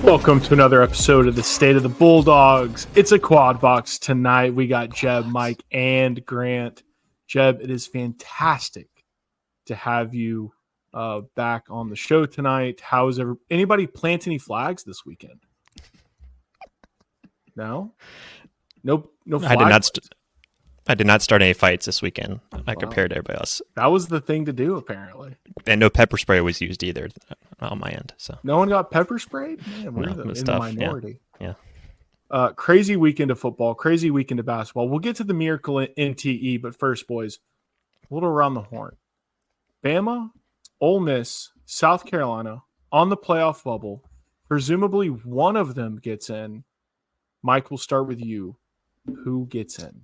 Welcome to another episode of the State of the Bulldogs. It's a quad box tonight. We got Jeb, Mike, and Grant. Jeb, it is fantastic to have you back on the show tonight. How is anybody plant any flags this weekend? No, no flags. I did not start any fights this weekend. I compared to everybody else. That was the thing to do, apparently. And no pepper spray was used either on my end. So no one got pepper sprayed? Man, we're in the minority. Yeah. Crazy weekend of football, crazy weekend of basketball. We'll get to the miracle in MTE, but first, boys, a little around the horn. Bama, Ole Miss, South Carolina on the playoff bubble. Presumably one of them gets in. Mike, we'll start with you. Who gets in?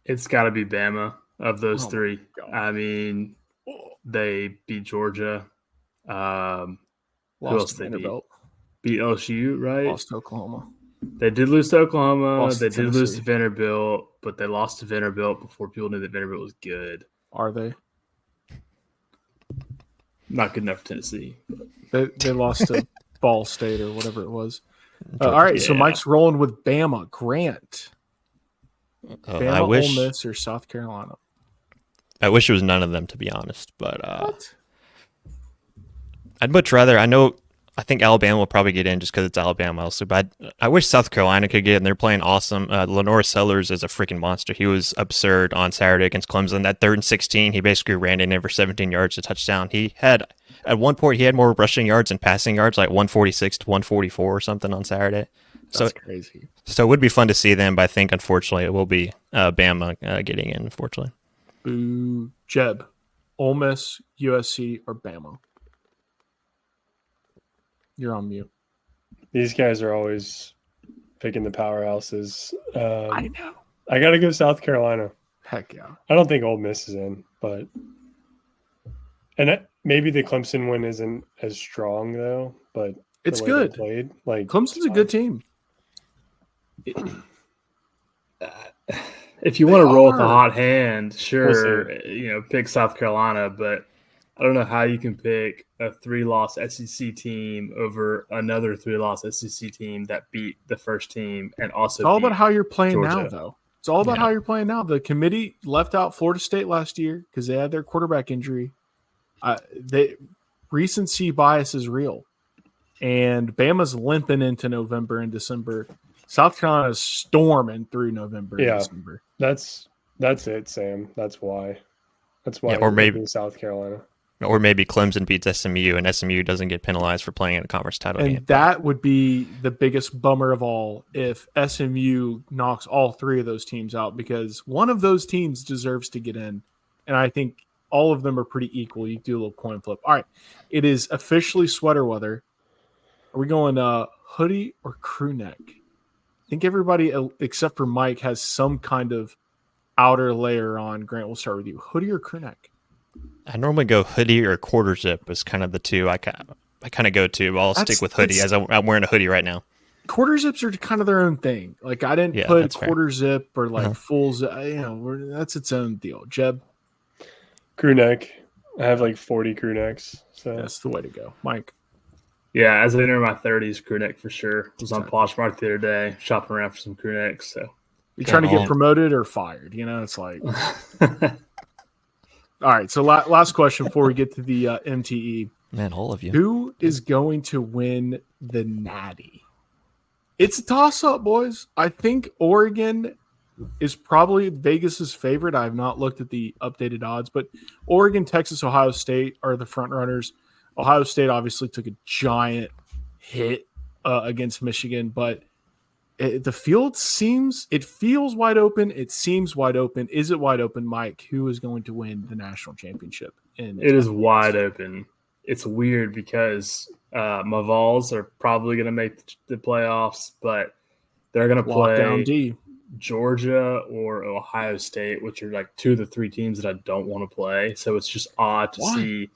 It's got to be Bama of those three. I mean, they beat Georgia. Who else did they beat? Beat LSU, right? Lost to Oklahoma. They did lose to Oklahoma. Lost they to did Tennessee. lose to Vanderbilt, but they lost to Vanderbilt before people knew that Vanderbilt was good. Are they? Not good enough for Tennessee. They lost to Ball State or whatever it was. All right, so Mike's rolling with Bama. Grant. Bama, Ole Miss, or South Carolina? I wish it was none of them, to be honest. But what? I'd much rather. I think Alabama will probably get in just because it's Alabama also. But I wish South Carolina could get in. They're playing awesome. Lenore Sellers is a freaking monster. He was absurd on Saturday against Clemson. That 3rd and 16, he basically ran in for 17 yards to touchdown. He had, at one point, he had more rushing yards and passing yards, like 146 to 144 or something on Saturday. That's crazy. So it would be fun to see them, but I think, unfortunately, it will be Bama getting in, unfortunately. Boo. Jeb, Ole Miss, USC, or Bama? You're on mute. These guys are always picking the powerhouses. I know. I got to go South Carolina. Heck yeah. I don't think Ole Miss is in, but maybe the Clemson win isn't as strong though. But it's good. Played, like Clemson's a good team. If you want to roll with a hot hand, sure, pick South Carolina, but I don't know how you can pick a 3-loss SEC team over another 3-loss SEC team that beat the first team and also. It's all about how you're playing Georgia. now, though. It's all about how you're playing now. The committee left out Florida State last year because they had their quarterback injury. Recency bias is real, and Bama's limping into November and December. South Carolina's storming through November and December. That's it, Sam. That's why. Or maybe South Carolina. Or maybe Clemson beats SMU and SMU doesn't get penalized for playing in a conference title game. And that would be the biggest bummer of all if SMU knocks all three of those teams out, because one of those teams deserves to get in. And I think all of them are pretty equal. You can do a little coin flip. All right. It is officially sweater weather. Are we going hoodie or crew neck? I think everybody except for Mike has some kind of outer layer on. Grant, we'll start with you. Hoodie or crew neck? I normally go hoodie or quarter zip is kind of the two I kind of go to, but I'll stick with hoodie as I'm wearing a hoodie right now. Quarter zips are kind of their own thing. Like I didn't put quarter zip or like full zip. That's its own deal. Jeb? Crew neck. I have like 40 crew necks. So that's the way to go. Mike? Yeah, as I enter my 30s, crew neck for sure. Was on Poshmark the other day, shopping around for some crew necks. So you trying to get promoted or fired? It's like. All right, so last question before we get to the MTE. Man, all of you. Who is going to win the Natty? It's a toss-up, boys. I think Oregon is probably Vegas's favorite. I have not looked at the updated odds, but Oregon, Texas, Ohio State are the front runners. Ohio State obviously took a giant hit against Michigan, but the field feels wide open. It seems wide open. Is it wide open, Mike? Who is going to win the national championship? It is wide open. It's weird because my Vols are probably going to make the playoffs, but they're going to play Georgia or Ohio State, which are like 2 of the 3 teams that I don't want to play. So it's just odd to see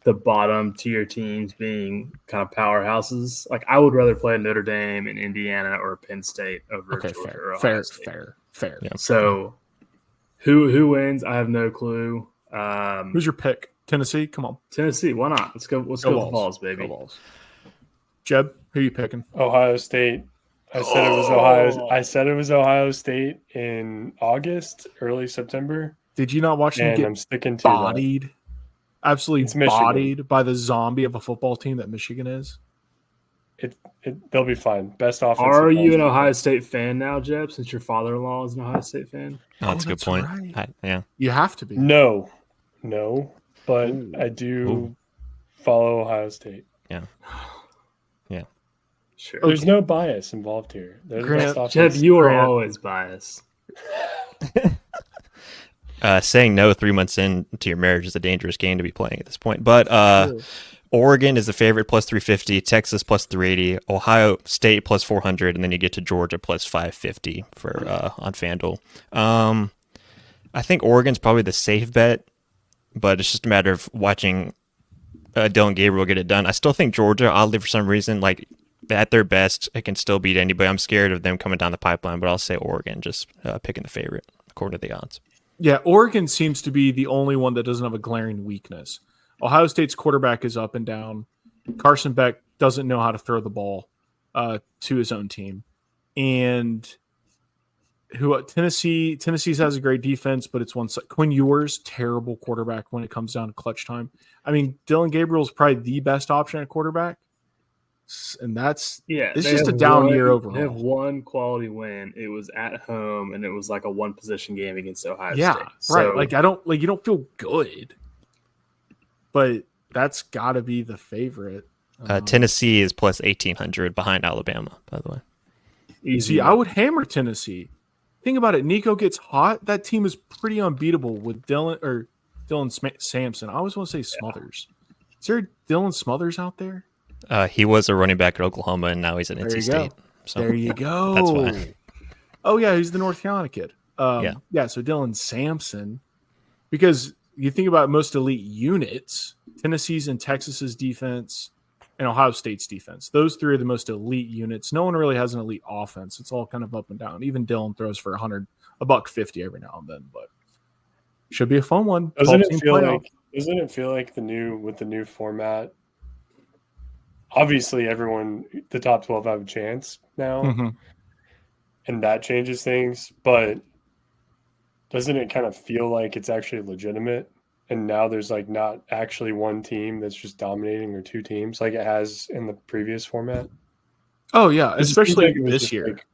the bottom tier teams being kind of powerhouses. Like I would rather play Notre Dame and Indiana or Penn State over Georgia or Ohio State. Fair. Yeah. So who wins? I have no clue. Who's your pick? Tennessee? Come on. Tennessee. Why not? Let's go with the Vols, baby. Go Vols. Jeb, Who are you picking? Ohio State. I said it was Ohio. I said it was Ohio State in August, early September. Did you not watch them And get I'm sticking to bodied? It's Absolutely Michigan. bodied by the zombie of a football team that Michigan is. They'll be fine. Best offense. Are you an Ohio State fan now, Jeb, since your father-in-law is an Ohio State fan? Oh, that's a good point. Right. Yeah. You have to be. No, but Ooh. I do Ooh. follow Ohio State. Yeah. Sure. There's no bias involved here. They're the best offense. Jeb, you are always biased. Saying no 3 months into your marriage is a dangerous game to be playing at this point. But Oregon is the favorite plus 350, Texas plus 380, Ohio State plus 400, and then you get to Georgia plus 550 for on FanDuel. I think Oregon's probably the safe bet, but it's just a matter of watching Dylan Gabriel get it done. I still think Georgia, oddly for some reason, like at their best, it can still beat anybody. I'm scared of them coming down the pipeline, but I'll say Oregon, just picking the favorite according to the odds. Yeah, Oregon seems to be the only one that doesn't have a glaring weakness. Ohio State's quarterback is up and down. Carson Beck doesn't know how to throw the ball to his own team. And Tennessee has a great defense, but it's one side. Quinn Ewers, terrible quarterback when it comes down to clutch time. I mean, Dylan Gabriel is probably the best option at quarterback. And it's just a down year overall. They have one quality win. It was at home, and it was like a one possession game against Ohio State. Yeah, right. Like you don't feel good, but that's got to be the favorite. Tennessee is plus 1,800 behind Alabama, by the way. Easy. See, I would hammer Tennessee. Think about it. Nico gets hot. That team is pretty unbeatable with Dylan Sampson. I always want to say Smothers. Is there Dylan Smothers out there? He was a running back at Oklahoma, and now he's at NC State. So there you go. That's why. Oh, yeah, he's the North Carolina kid. Yeah, so Dylan Sampson. Because you think about most elite units, Tennessee's and Texas's defense and Ohio State's defense. Those three are the most elite units. No one really has an elite offense. It's all kind of up and down. Even Dylan throws for $150 every now and then, but should be a fun one. Doesn't it feel like with the new format? Obviously, the top 12 have a chance now, and that changes things. But doesn't it kind of feel like it's actually legitimate? And now there's like not actually one team that's just dominating, or two teams like it has in the previous format. Oh yeah, especially this year, like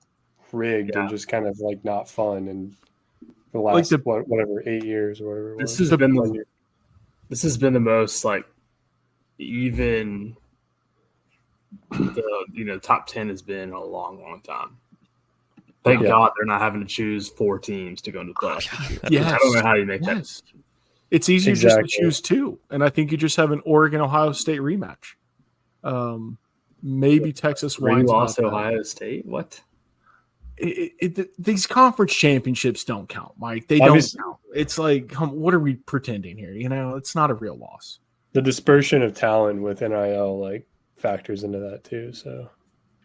rigged and just kind of like not fun. And the last 8 years or whatever. This has been the most like even. The top 10 has been a long time. Thank God they're not having to choose 4 teams to go into the playoffs. Yes. I don't know how you make that. It's easier just to choose 2, and I think you just have an Oregon-Ohio State rematch. Maybe Texas winds lost to Ohio State. What? These conference championships don't count, Mike. They don't count. It's like, what are we pretending here? It's not a real loss. The dispersion of talent with NIL factors into that too,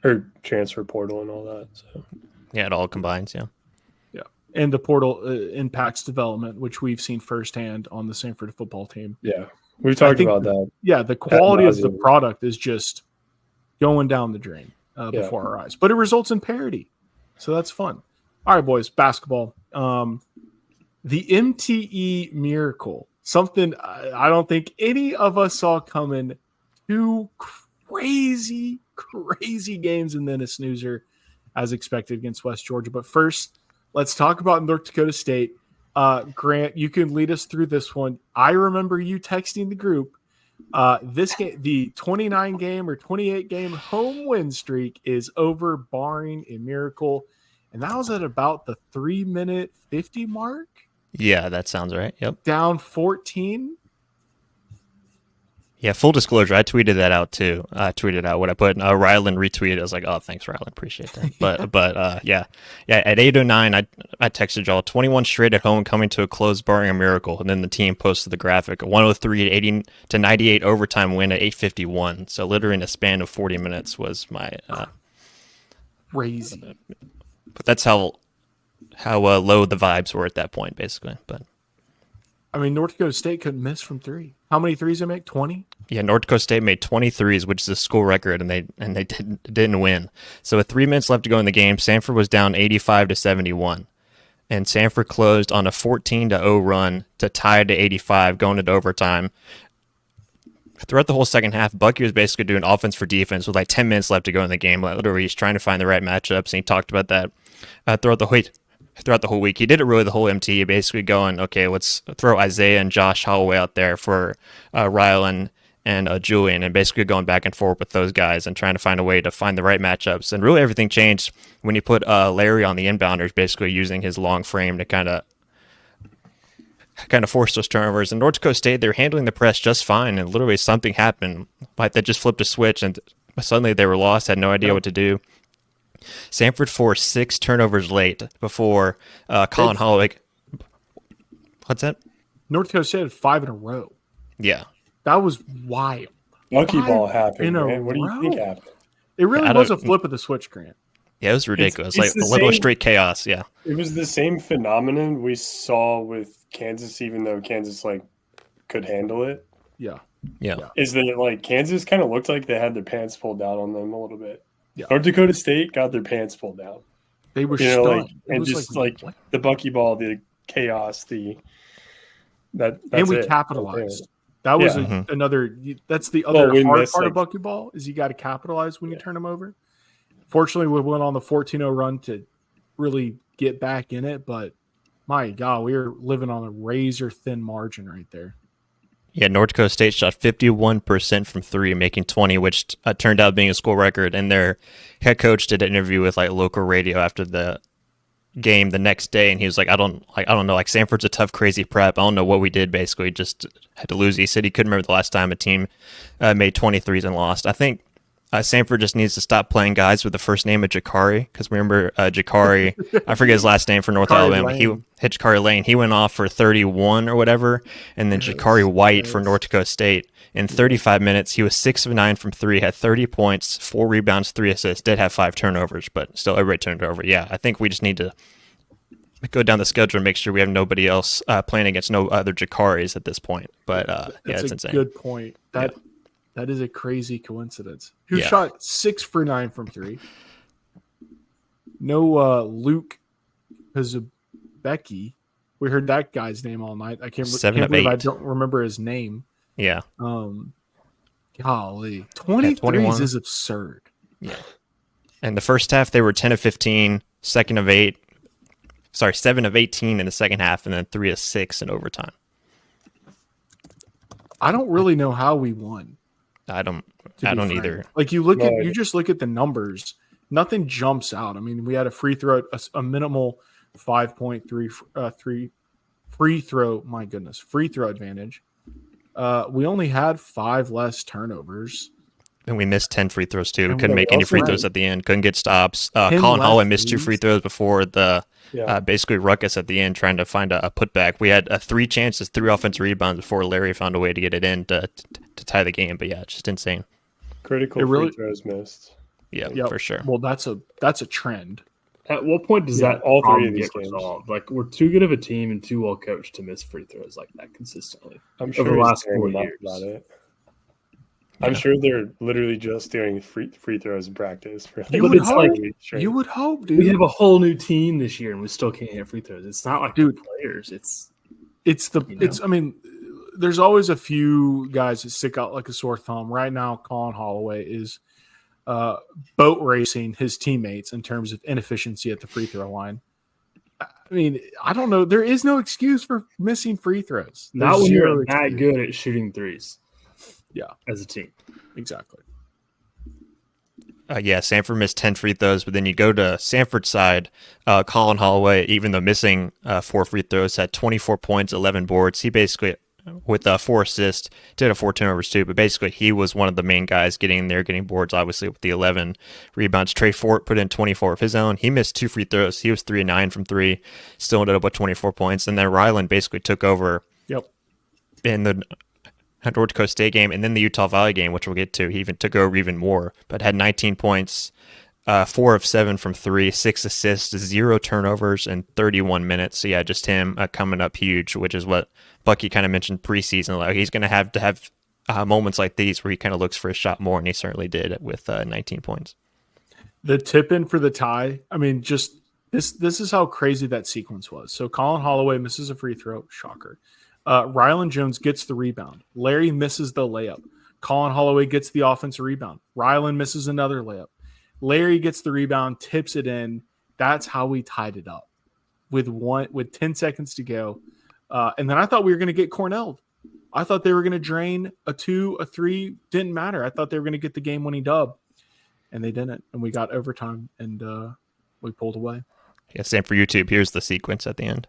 or transfer portal and all that. So yeah, it all combines. Yeah, and the portal impacts development, which we've seen firsthand on the Samford football team. Yeah, we've talked about that. Yeah, the quality of the product is just going down the drain before our eyes, but it results in parity, so that's fun. All right, boys, basketball. The MTE miracle, something I don't think any of us saw coming. 2 crazy games and then a snoozer as expected against West Georgia. But first, let's talk about North Dakota State. Grant, you can lead us through this one. I remember you texting the group. This game, the 29 game or 28 game home win streak is over barring a miracle. And that was at about the 3-minute 50 mark. Yeah, that sounds right. Yep. Down 14. Yeah, full disclosure, I tweeted that out too. I tweeted out what I put. Rylan retweeted. I was like, "Oh, thanks, Rylan. Appreciate that." But yeah. At 8:09, I texted y'all 21 straight at home coming to a close, barring a miracle, and then the team posted the graphic: 103 to 80 to 98 overtime win at 8:51. So literally in a span of 40 minutes was my crazy. But that's how low the vibes were at that point, basically. But I mean, North Dakota State couldn't miss from three. How many threes they make? 20? Yeah, North Dakota State made 23s, which is a school record, and they didn't win. So with 3 minutes left to go in the game, Samford was down 85-71, and Samford closed on a 14-0 run to tie it to 85, going into overtime. Throughout the whole second half, Bucky was basically doing offense for defense with like 10 minutes left to go in the game. Like, literally, he's trying to find the right matchups, and he talked about that throughout the whole week. He did it really the whole MTE, basically going, okay, let's throw Isaiah and Josh Holloway out there for Rylan and Julian, and basically going back and forth with those guys and trying to find a way to find the right matchups. And really everything changed when you put Larry on the inbounders, basically using his long frame to kind of force those turnovers. And North Dakota State, they're handling the press just fine, and literally something happened. Like they just flipped a switch, and suddenly they were lost, had no idea what to do. Samford forced 6 turnovers late before Colin Holloway. What's that? North Dakota State had 5 in a row. Yeah. That was wild. Monkey ball happened, in a man. What do you think happened? It really was a flip of the switch, Grant. Yeah, it was ridiculous. It's like a level of straight chaos. Yeah. It was the same phenomenon we saw with Kansas, even though Kansas could handle it. Yeah. Is that Kansas kind of looked like they had their pants pulled down on them a little bit. Yeah. North Dakota State got their pants pulled down. They were stunned. And just the Bucky ball, the chaos, that's and we it. capitalized. That was another. That's the other hard part of Bucky ball is you got to capitalize when you turn them over. Fortunately, we went on the 14-0 run to really get back in it, but my God, we were living on a razor thin margin right there. Yeah, North Dakota State shot 51% from 3, making 20, which turned out being a school record. And their head coach did an interview with local radio after the game the next day, and he was like, I don't know, Samford's a tough, crazy prep. I don't know what we did. Basically, just had to lose. He said he couldn't remember the last time a team made 23s and lost. I think Samford just needs to stop playing guys with the first name of Jakari, because remember Jakari, I forget his last name for North Alabama. He hit Jakari Lane. He went off for 31 or whatever, and then Jakari White for North Dakota State. In 35 minutes, he was 6 of 9 from 3, had 30 points, 4 rebounds, 3 assists, did have 5 turnovers, but still everybody turned it over. Yeah, I think we just need to go down the schedule and make sure we have nobody else playing against no other Jakaris at this point. But it's insane. Good point. That is a crazy coincidence. Who shot 6 for 9 from 3? No Luke Pazabecki. We heard that guy's name all night. I can't believe I don't remember his name. Yeah. Golly. 23s is absurd. Yeah. And the first half, they were 10 of 15, 7 of 18 in the second half, and then 3 of 6 in overtime. I don't really know how we won. I don't either. You just look at the numbers. Nothing jumps out. I mean, we had a free throw, a minimal 5.3 free throw advantage. We only had 5 less turnovers. And we missed 10 free throws, too. We couldn't make any free throws at the end. Couldn't get stops. Colin Holloway missed 2 free throws before the basically ruckus at the end, trying to find a putback. We had 3 chances, 3 offensive rebounds before Larry found a way to get it in to tie the game. But, yeah, it's just insane. Critical free throws missed. Yeah, for sure. Well, that's a trend. At what point does that all 3 of get these games resolved? We're too good of a team and too well coached to miss free throws like that consistently. I'm sure over the last 4 years. About it. I'm sure they're literally just doing free throws in practice. You would hope, dude. We have a whole new team this year, and we still can't hit free throws. It's not like the players. I mean, there's always a few guys that stick out like a sore thumb. Right now, Colin Holloway is boat racing his teammates in terms of inefficiency at the free throw line. I mean, I don't know. There is no excuse for missing free throws. Not when you're that good at shooting threes. Yeah, as a team. Exactly. Samford missed 10 free throws, but then you go to Samford's side, Colin Holloway, even though missing 4 free throws, had 24 points, 11 boards. He basically, with 4 assists, did have 4 turnovers too, but basically he was one of the main guys getting in there, getting boards, obviously, with the 11 rebounds. Trey Fort put in 24 of his own. He missed 2 free throws. He was 3 of 9 from 3, still ended up with 24 points. And then Ryland basically took over in the North Dakota State game, and then the Utah Valley game, which we'll get to. He even took over even more, but had 19 points, 4 of 7 from 3, 6 assists, 0 turnovers in 31 minutes. So yeah, just him coming up huge, which is what Bucky kind of mentioned preseason. Like he's going to have moments like these where he kind of looks for a shot more, and he certainly did with 19 points. The tip in for the tie. I mean, just this is how crazy that sequence was. So Colin Holloway misses a free throw, shocker. Rylan Jones gets the rebound. Larry misses the layup. Colin Holloway gets the offensive rebound. Rylan misses another layup. Larry gets the rebound, tips it in. That's how we tied it up with 10 seconds to go. And then I thought we were going to get Cornelled. I thought they were going to drain a 2, a 3. Didn't matter. I thought they were going to get the game-winning dub, and they didn't. And we got overtime, and we pulled away. Yeah, same for YouTube. Here's the sequence at the end.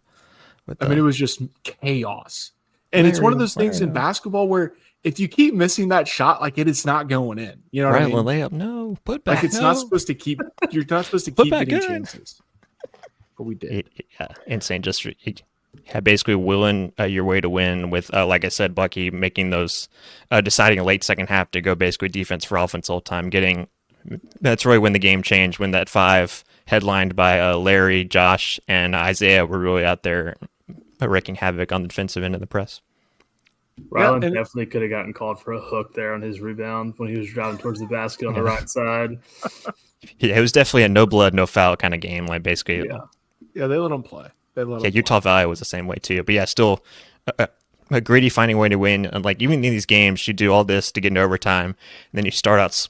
I mean, it was just chaos. And it's one of those things in basketball where if you keep missing that shot, like it is not going in. You know what I mean? Layup, no, put back. Like it's not supposed to keep. You're not supposed to Put keep back getting in. chances. But we did. Yeah, insane. Just basically willing your way to win with, like I said, Bucky making those deciding a late second half to go basically defense for offense all time. That's really when the game changed. When that 5 headlined by Larry, Josh, and Isaiah were really out there wreaking havoc on the defensive end of the press. Rylan definitely could have gotten called for a hook there on his rebound when he was driving towards the basket on the right side. Yeah, it was definitely a no blood, no foul kind of game. Like basically, Yeah, they let them play. Utah Valley was the same way too. But yeah, still a gritty finding a way to win. And like even in these games, you do all this to get into overtime, and then you start out.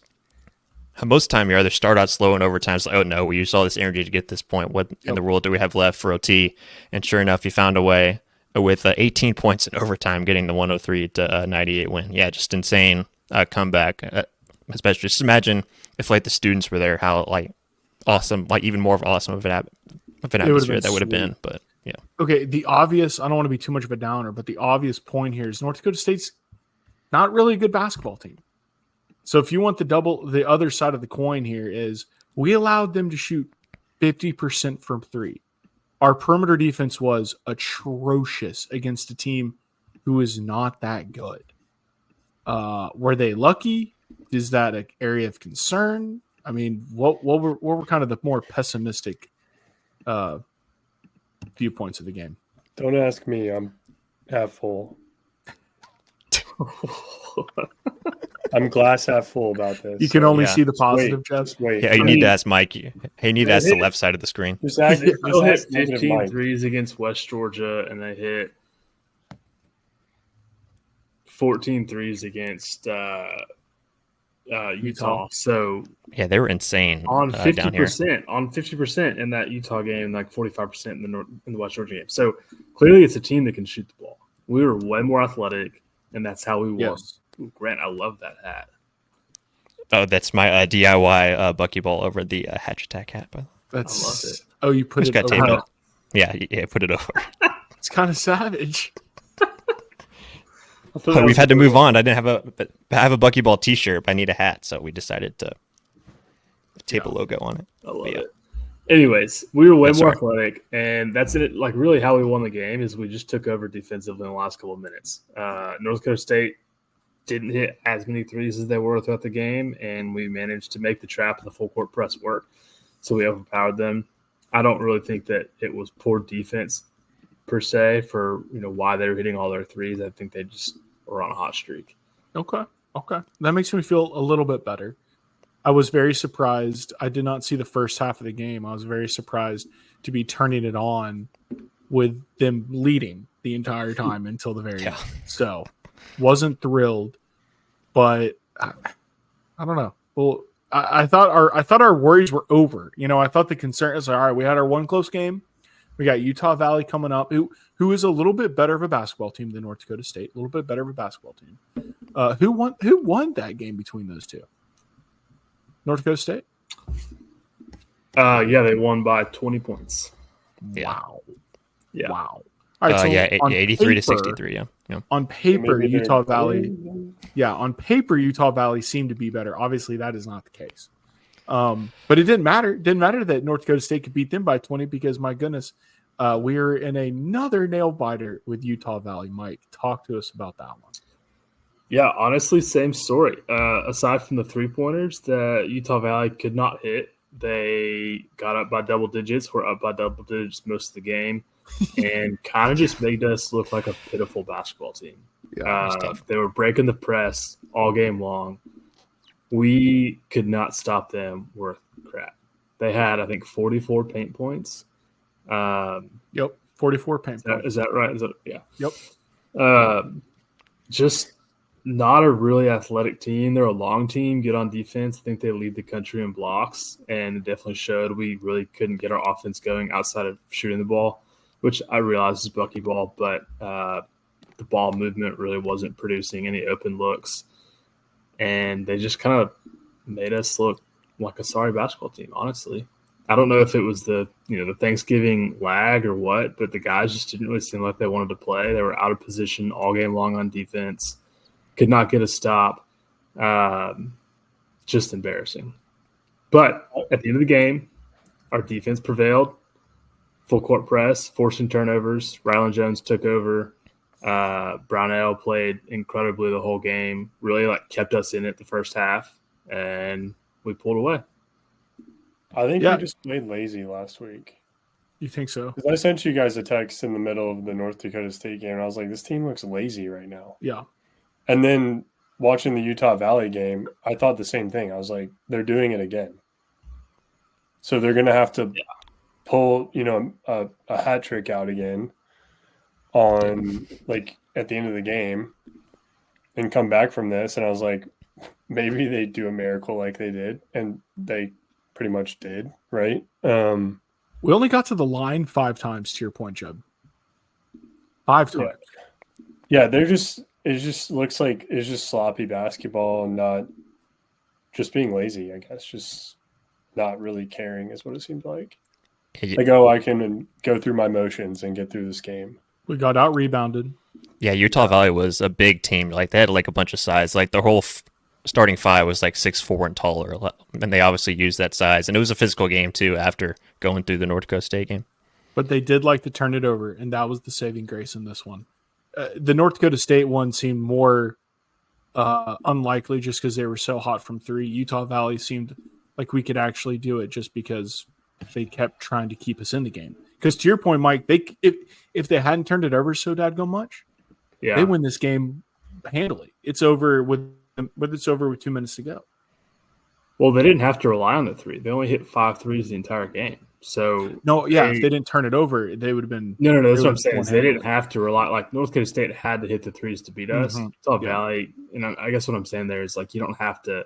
Most of the time, you either start out slow in overtime. It's like, oh no, we used all this energy to get this point. What in the world do we have left for OT? And sure enough, you found a way with 18 points in overtime, getting the 103 to 98 win. Yeah, just insane comeback. Especially, just imagine if like the students were there, how like awesome, like even more awesome of an atmosphere that would have been. But yeah. Okay, the obvious. I don't want to be too much of a downer, but the obvious point here is North Dakota State's not really a good basketball team. So if you want the other side of the coin here is we allowed them to shoot 50% from 3. Our perimeter defense was atrocious against a team who is not that good. Were they lucky? Is that an area of concern? I mean, what were kind of the more pessimistic viewpoints of the game? Don't ask me. I'm half full. I'm glass half full about this. You can only see the positive, Jeff. Wait. Yeah, you need to ask Mike. You need to ask the left side of the screen. Just ask, They hit negative 15 Mike. threes against West Georgia, and they hit 14 threes against Utah. So Yeah, they were insane on down here. 50% in that Utah game, like 45% in the West Georgia game. So clearly, it's a team that can shoot the ball. We were way more athletic, and that's how we won. Yes. Ooh, Grant, I love that hat. Oh, that's my DIY Bucky Ball over the Hatch Attack hat. By the way. That's I love it. Oh, you put Just it got over. taped up. Yeah, put it over. It's kind of savage. We've had to move on. I didn't have a Bucky Ball T-shirt, but I need a hat, so we decided to tape a logo on it. I love it. Anyways, we were way That's more right. athletic, and that's it. Like really, how we won the game is we just took over defensively in the last couple of minutes. North Dakota State didn't hit as many threes as they were throughout the game, and we managed to make the trap and the full court press work. So we overpowered them. I don't really think that it was poor defense per se for why they were hitting all their threes. I think they just were on a hot streak. Okay. That makes me feel a little bit better. I was very surprised. I did not see the first half of the game. I was very surprised to be turning it on with them leading the entire time until the very end. So wasn't thrilled, but I don't know. Well, I thought our worries were over. I thought the concern is all right. We had our one close game. We got Utah Valley coming up, who is a little bit better of a basketball team than North Dakota State. A little bit better of a basketball team. Who won that game between those two? North Dakota State? Yeah, they won by 20 points. Yeah. Wow. Yeah. Wow. All right, so 83 to 63. Yeah. On paper, Maybe they're Utah Valley. playing. Yeah, on paper, Utah Valley seemed to be better. Obviously, that is not the case. But it didn't matter. It didn't matter that North Dakota State could beat them by 20 because, my goodness, we are in another nail biter with Utah Valley. Mike, talk to us about that one. Yeah, honestly, same story. Aside from the three-pointers that Utah Valley could not hit, They got up by double digits. Were up by double digits most of the game, and kind of just made us look like a pitiful basketball team. Yeah, They were breaking the press all game long. We could not stop them worth crap. They had, I think, 44 paint points. Yep, 44 paint points. Is that right? Yeah. Yep. Just not a really athletic team. They're a long team, good on defense. I think they lead the country in blocks, and it definitely showed we really couldn't get our offense going outside of shooting the ball, which I realize is buckyball, but the ball movement really wasn't producing any open looks. And they just kind of made us look like a sorry basketball team, honestly. I don't know if it was the Thanksgiving lag or what, but the guys just didn't really seem like they wanted to play. They were out of position all game long on defense, could not get a stop. Just embarrassing. But at the end of the game, our defense prevailed. Full court press, forcing turnovers. Rylan Jones took over. Brownell played incredibly the whole game. Really kept us in it the first half, and we pulled away. I think we just played lazy last week. You think so? Because I sent you guys a text in the middle of the North Dakota State game, and I was like, this team looks lazy right now. Yeah. And then watching the Utah Valley game, I thought the same thing. I was like, they're doing it again. So they're going to have to pull, a hat trick out again on at the end of the game and come back from this. And I was like, maybe they do a miracle like they did. And they pretty much did, right? We only got to the line 5 times, to your point, Jeb. 5 times. Yeah, it just looks like it's just sloppy basketball and not just being lazy, I guess. Just not really caring is what it seems like. I can go through my motions and get through this game. We got out rebounded. Yeah, Utah Valley was a big team. They had a bunch of size. The whole starting 5 was 6'4" and taller, and they obviously used that size. And it was a physical game too after going through the North Dakota State game. But they did like to turn it over, and that was the saving grace in this one. The North Dakota State one seemed more unlikely just because they were so hot from 3. Utah Valley seemed like we could actually do it just because they kept trying to keep us in the game. Because to your point, Mike, if they hadn't turned it over so dadgum much, they win this game handily. It's over with 2 minutes to go. Well, they didn't have to rely on the 3. They only hit 5 threes the entire game. So if they didn't turn it over, they would have been. No. That's what I'm saying. They didn't have to rely. North Dakota State had to hit the 3s to beat us. Utah Valley, and I guess what I'm saying there is you don't have to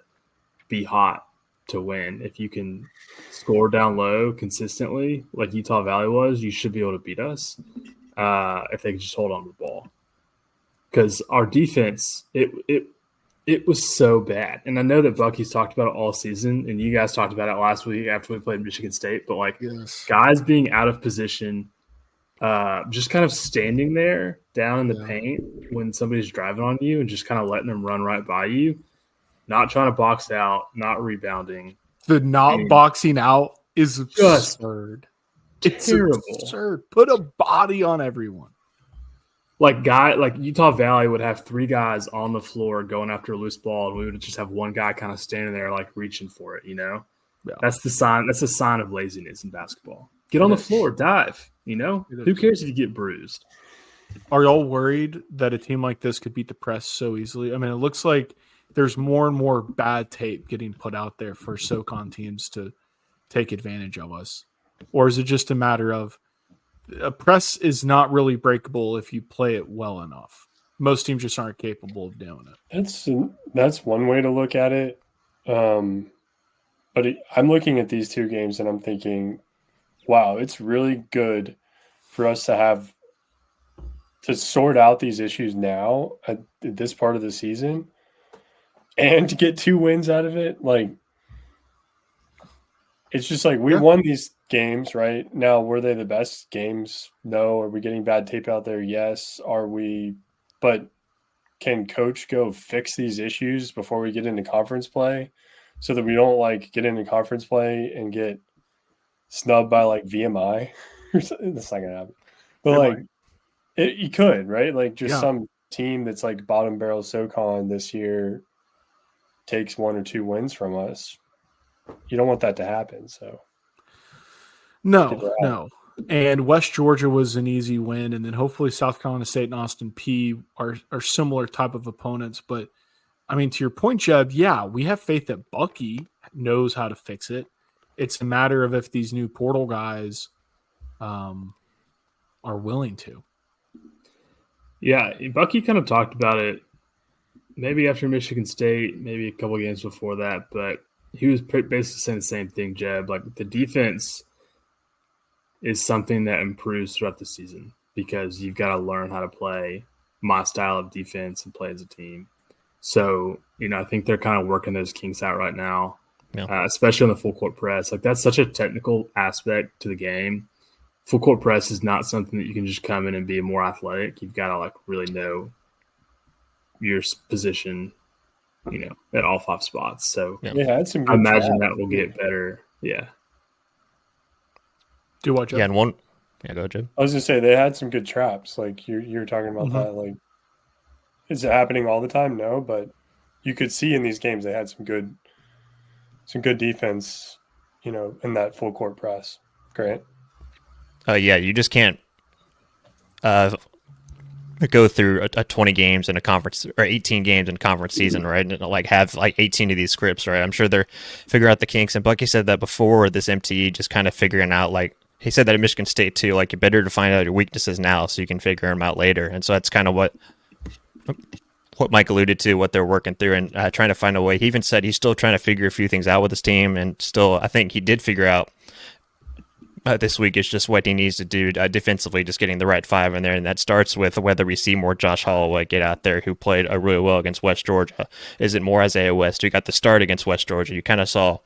be hot to win. If you can score down low consistently, like Utah Valley was, you should be able to beat us if they can just hold on to the ball. Because our defense, it was so bad. And I know that Bucky's talked about it all season, and you guys talked about it last week after we played Michigan State. But guys being out of position, just kind of standing there down in the paint when somebody's driving on you and just kind of letting them run right by you. Not trying to box out, not rebounding. The boxing out is absurd. It's terrible. Absurd. Put a body on everyone. Utah Valley would have 3 guys on the floor going after a loose ball, and we would just have one guy kind of standing there reaching for it, Yeah. That's the sign. That's a sign of laziness in basketball. Get on the floor, dive, Who cares if you get bruised? Are y'all worried that a team like this could beat the press so easily? I mean, it looks like there's more and more bad tape getting put out there for SoCon teams to take advantage of us. Or is it just a matter of a press is not really breakable if you play it well enough? Most teams just aren't capable of doing it. That's one way to look at it. But I'm looking at these 2 games and I'm thinking, wow, it's really good for us to sort out these issues now at this part of the season. And to get 2 wins out of it, it's just we won these games, right? Now, were they the best games? No. Are we getting bad tape out there? Yes. Are we? But can coach go fix these issues before we get into conference play so that we don't get into conference play and get snubbed by VMI? That's not going to happen. But you could, right? Some team that's bottom barrel SoCon this year takes 1 or 2 wins from us. you don't want that to happen. So no. And West Georgia was an easy win, and then hopefully South Carolina State and Austin Peay are similar type of opponents. But I mean, to your point, Jeb, yeah, we have faith that Bucky knows how to fix it. It's a matter of if these new portal guys are willing to. Yeah, Bucky kind of talked about it maybe after Michigan State, maybe a couple games before that, but he was basically saying the same thing, Jeb. Like, the defense is something that improves throughout the season because you've got to learn how to play my style of defense and play as a team. So, I think they're kind of working those kinks out right now, especially on the full court press. Like, that's such a technical aspect to the game. Full court press is not something that you can just come in and be more athletic. You've got to really know your position, at all 5 spots. So I imagine that will get better. Yeah. Do what, Jeb? Yeah, and one. Yeah, go ahead, Jeb. I was gonna say they had some good traps. Like you're talking about that. Like, is it happening all the time? No, but you could see in these games they had some good defense. In that full court press. Great. Yeah, you just can't go through a 20 games in a conference or 18 games in conference season, right? And have 18 of these scripts, right? I'm sure they're figuring out the kinks. And Bucky said that before this MTE, just kind of figuring out he said that at Michigan State too, you're better to find out your weaknesses now so you can figure them out later. And so that's kind of what Mike alluded to, what they're working through and trying to find a way. He even said he's still trying to figure a few things out with his team, and still, I think he did figure out this week is just what he needs to do defensively, just getting the right 5 in there. And that starts with whether we see more Josh Holloway get out there, who played really well against West Georgia. Is it more Isaiah West, who got the start against West Georgia? I kind of saw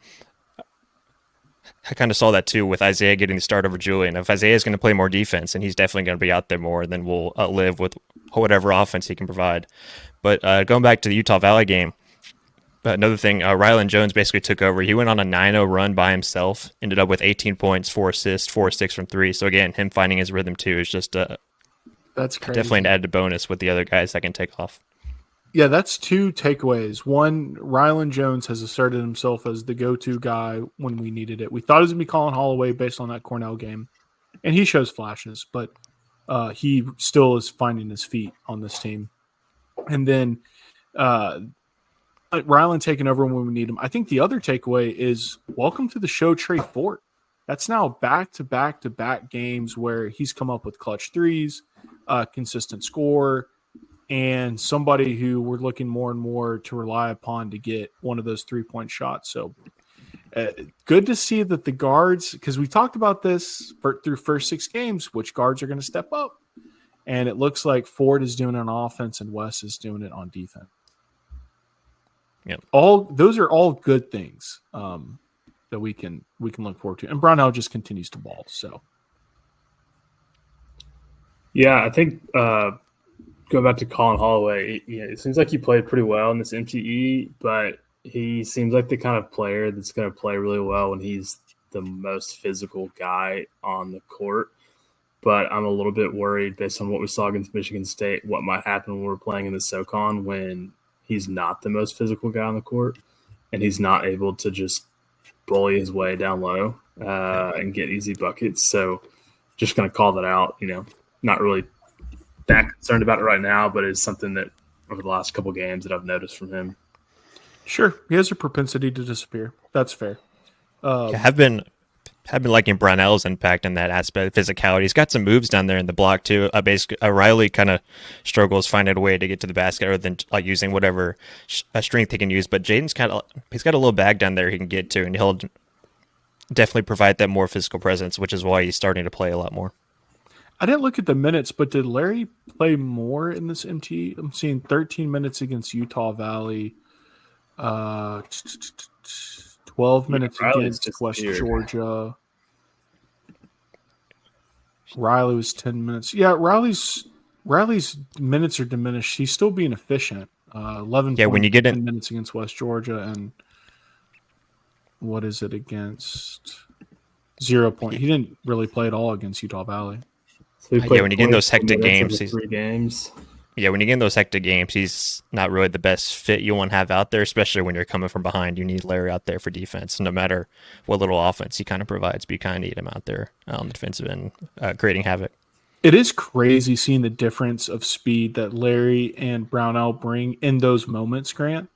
that too with Isaiah getting the start over Julian. If Isaiah is going to play more defense, and he's definitely going to be out there more, then we'll live with whatever offense he can provide. But going back to the Utah Valley game, another thing, Rylan Jones basically took over. He went on a 9-0 run by himself, ended up with 18 points, 4 assists, 4 6 from 3. So again, him finding his rhythm too is just that's crazy. Definitely an added bonus with the other guys that can take off. Yeah, that's 2 takeaways. One, Rylan Jones has asserted himself as the go-to guy when we needed it. We thought it was going to be Colin Holloway based on that Cornell game, and he shows flashes, but he still is finding his feet on this team. And then Rylan taking over when we need him. I think the other takeaway is welcome to the show, Trey Fort. That's now back-to-back games where he's come up with clutch threes, consistent score, and somebody who we're looking more and more to rely upon to get one of those 3-point shots. So good to see that the guards, because we talked about this through first 6 games, which guards are going to step up. And it looks like Ford is doing it on offense and Wes is doing it on defense. Yep. Those are all good things that we can look forward to. And Brownell just continues to ball. So, yeah, I think going back to Colin Holloway, it seems like he played pretty well in this MTE, but he seems like the kind of player that's going to play really well when he's the most physical guy on the court. But I'm a little bit worried based on what we saw against Michigan State, what might happen when we're playing in the SoCon when he's not the most physical guy on the court and he's not able to just bully his way down low and get easy buckets. So just going to call that out, not really that concerned about it right now, but it's something that over the last couple games that I've noticed from him. Sure. He has a propensity to disappear. That's fair. I've been liking Brownell's impact in that aspect of physicality. He's got some moves down there in the block too. Basically, Riley kind of struggles finding a way to get to the basket other than using whatever strength he can use. But Jaden's he's got a little bag down there he can get to, and he'll definitely provide that more physical presence, which is why he's starting to play a lot more. I didn't look at the minutes, but did Larry play more in this MT? I'm seeing 13 minutes against Utah Valley, 12 minutes against West Georgia. Riley was 10 minutes. Yeah, Riley's minutes are diminished. He's still being efficient. 11 when you get 10 minutes against West Georgia, and what is it against 0 point? He didn't really play at all against Utah Valley. So when you get in those hectic games, 3 games. Yeah, when you get in those hectic games, he's not really the best fit you want to have out there, especially when you're coming from behind. You need Larry out there for defense, no matter what little offense he kind of provides. But you kind of need him out there on the defensive end, creating havoc. It is crazy seeing the difference of speed that Larry and Brownell bring in those moments, Grant,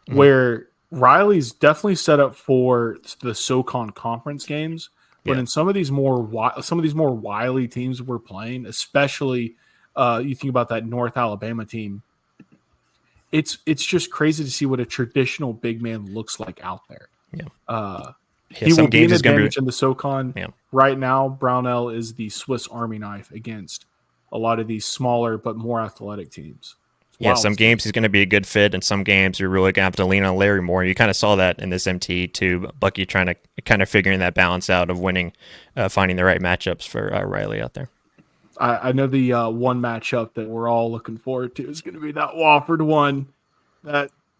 where Riley's definitely set up for the SoCon conference games, but in some of these more wily teams we're playing, especially you think about that North Alabama team, it's just crazy to see what a traditional big man looks like out there. He will be an advantage in the SoCon. Yeah. Right now, Brownell is the Swiss Army knife against a lot of these smaller but more athletic teams. Yeah, some games he's going to be a good fit, and some games you're really going to have to lean on Larry more. You kind of saw that in this MTE too. Bucky trying to kind of figuring that balance out of winning, finding the right matchups for Riley out there. I know the one matchup that we're all looking forward to is going to be that Wofford one.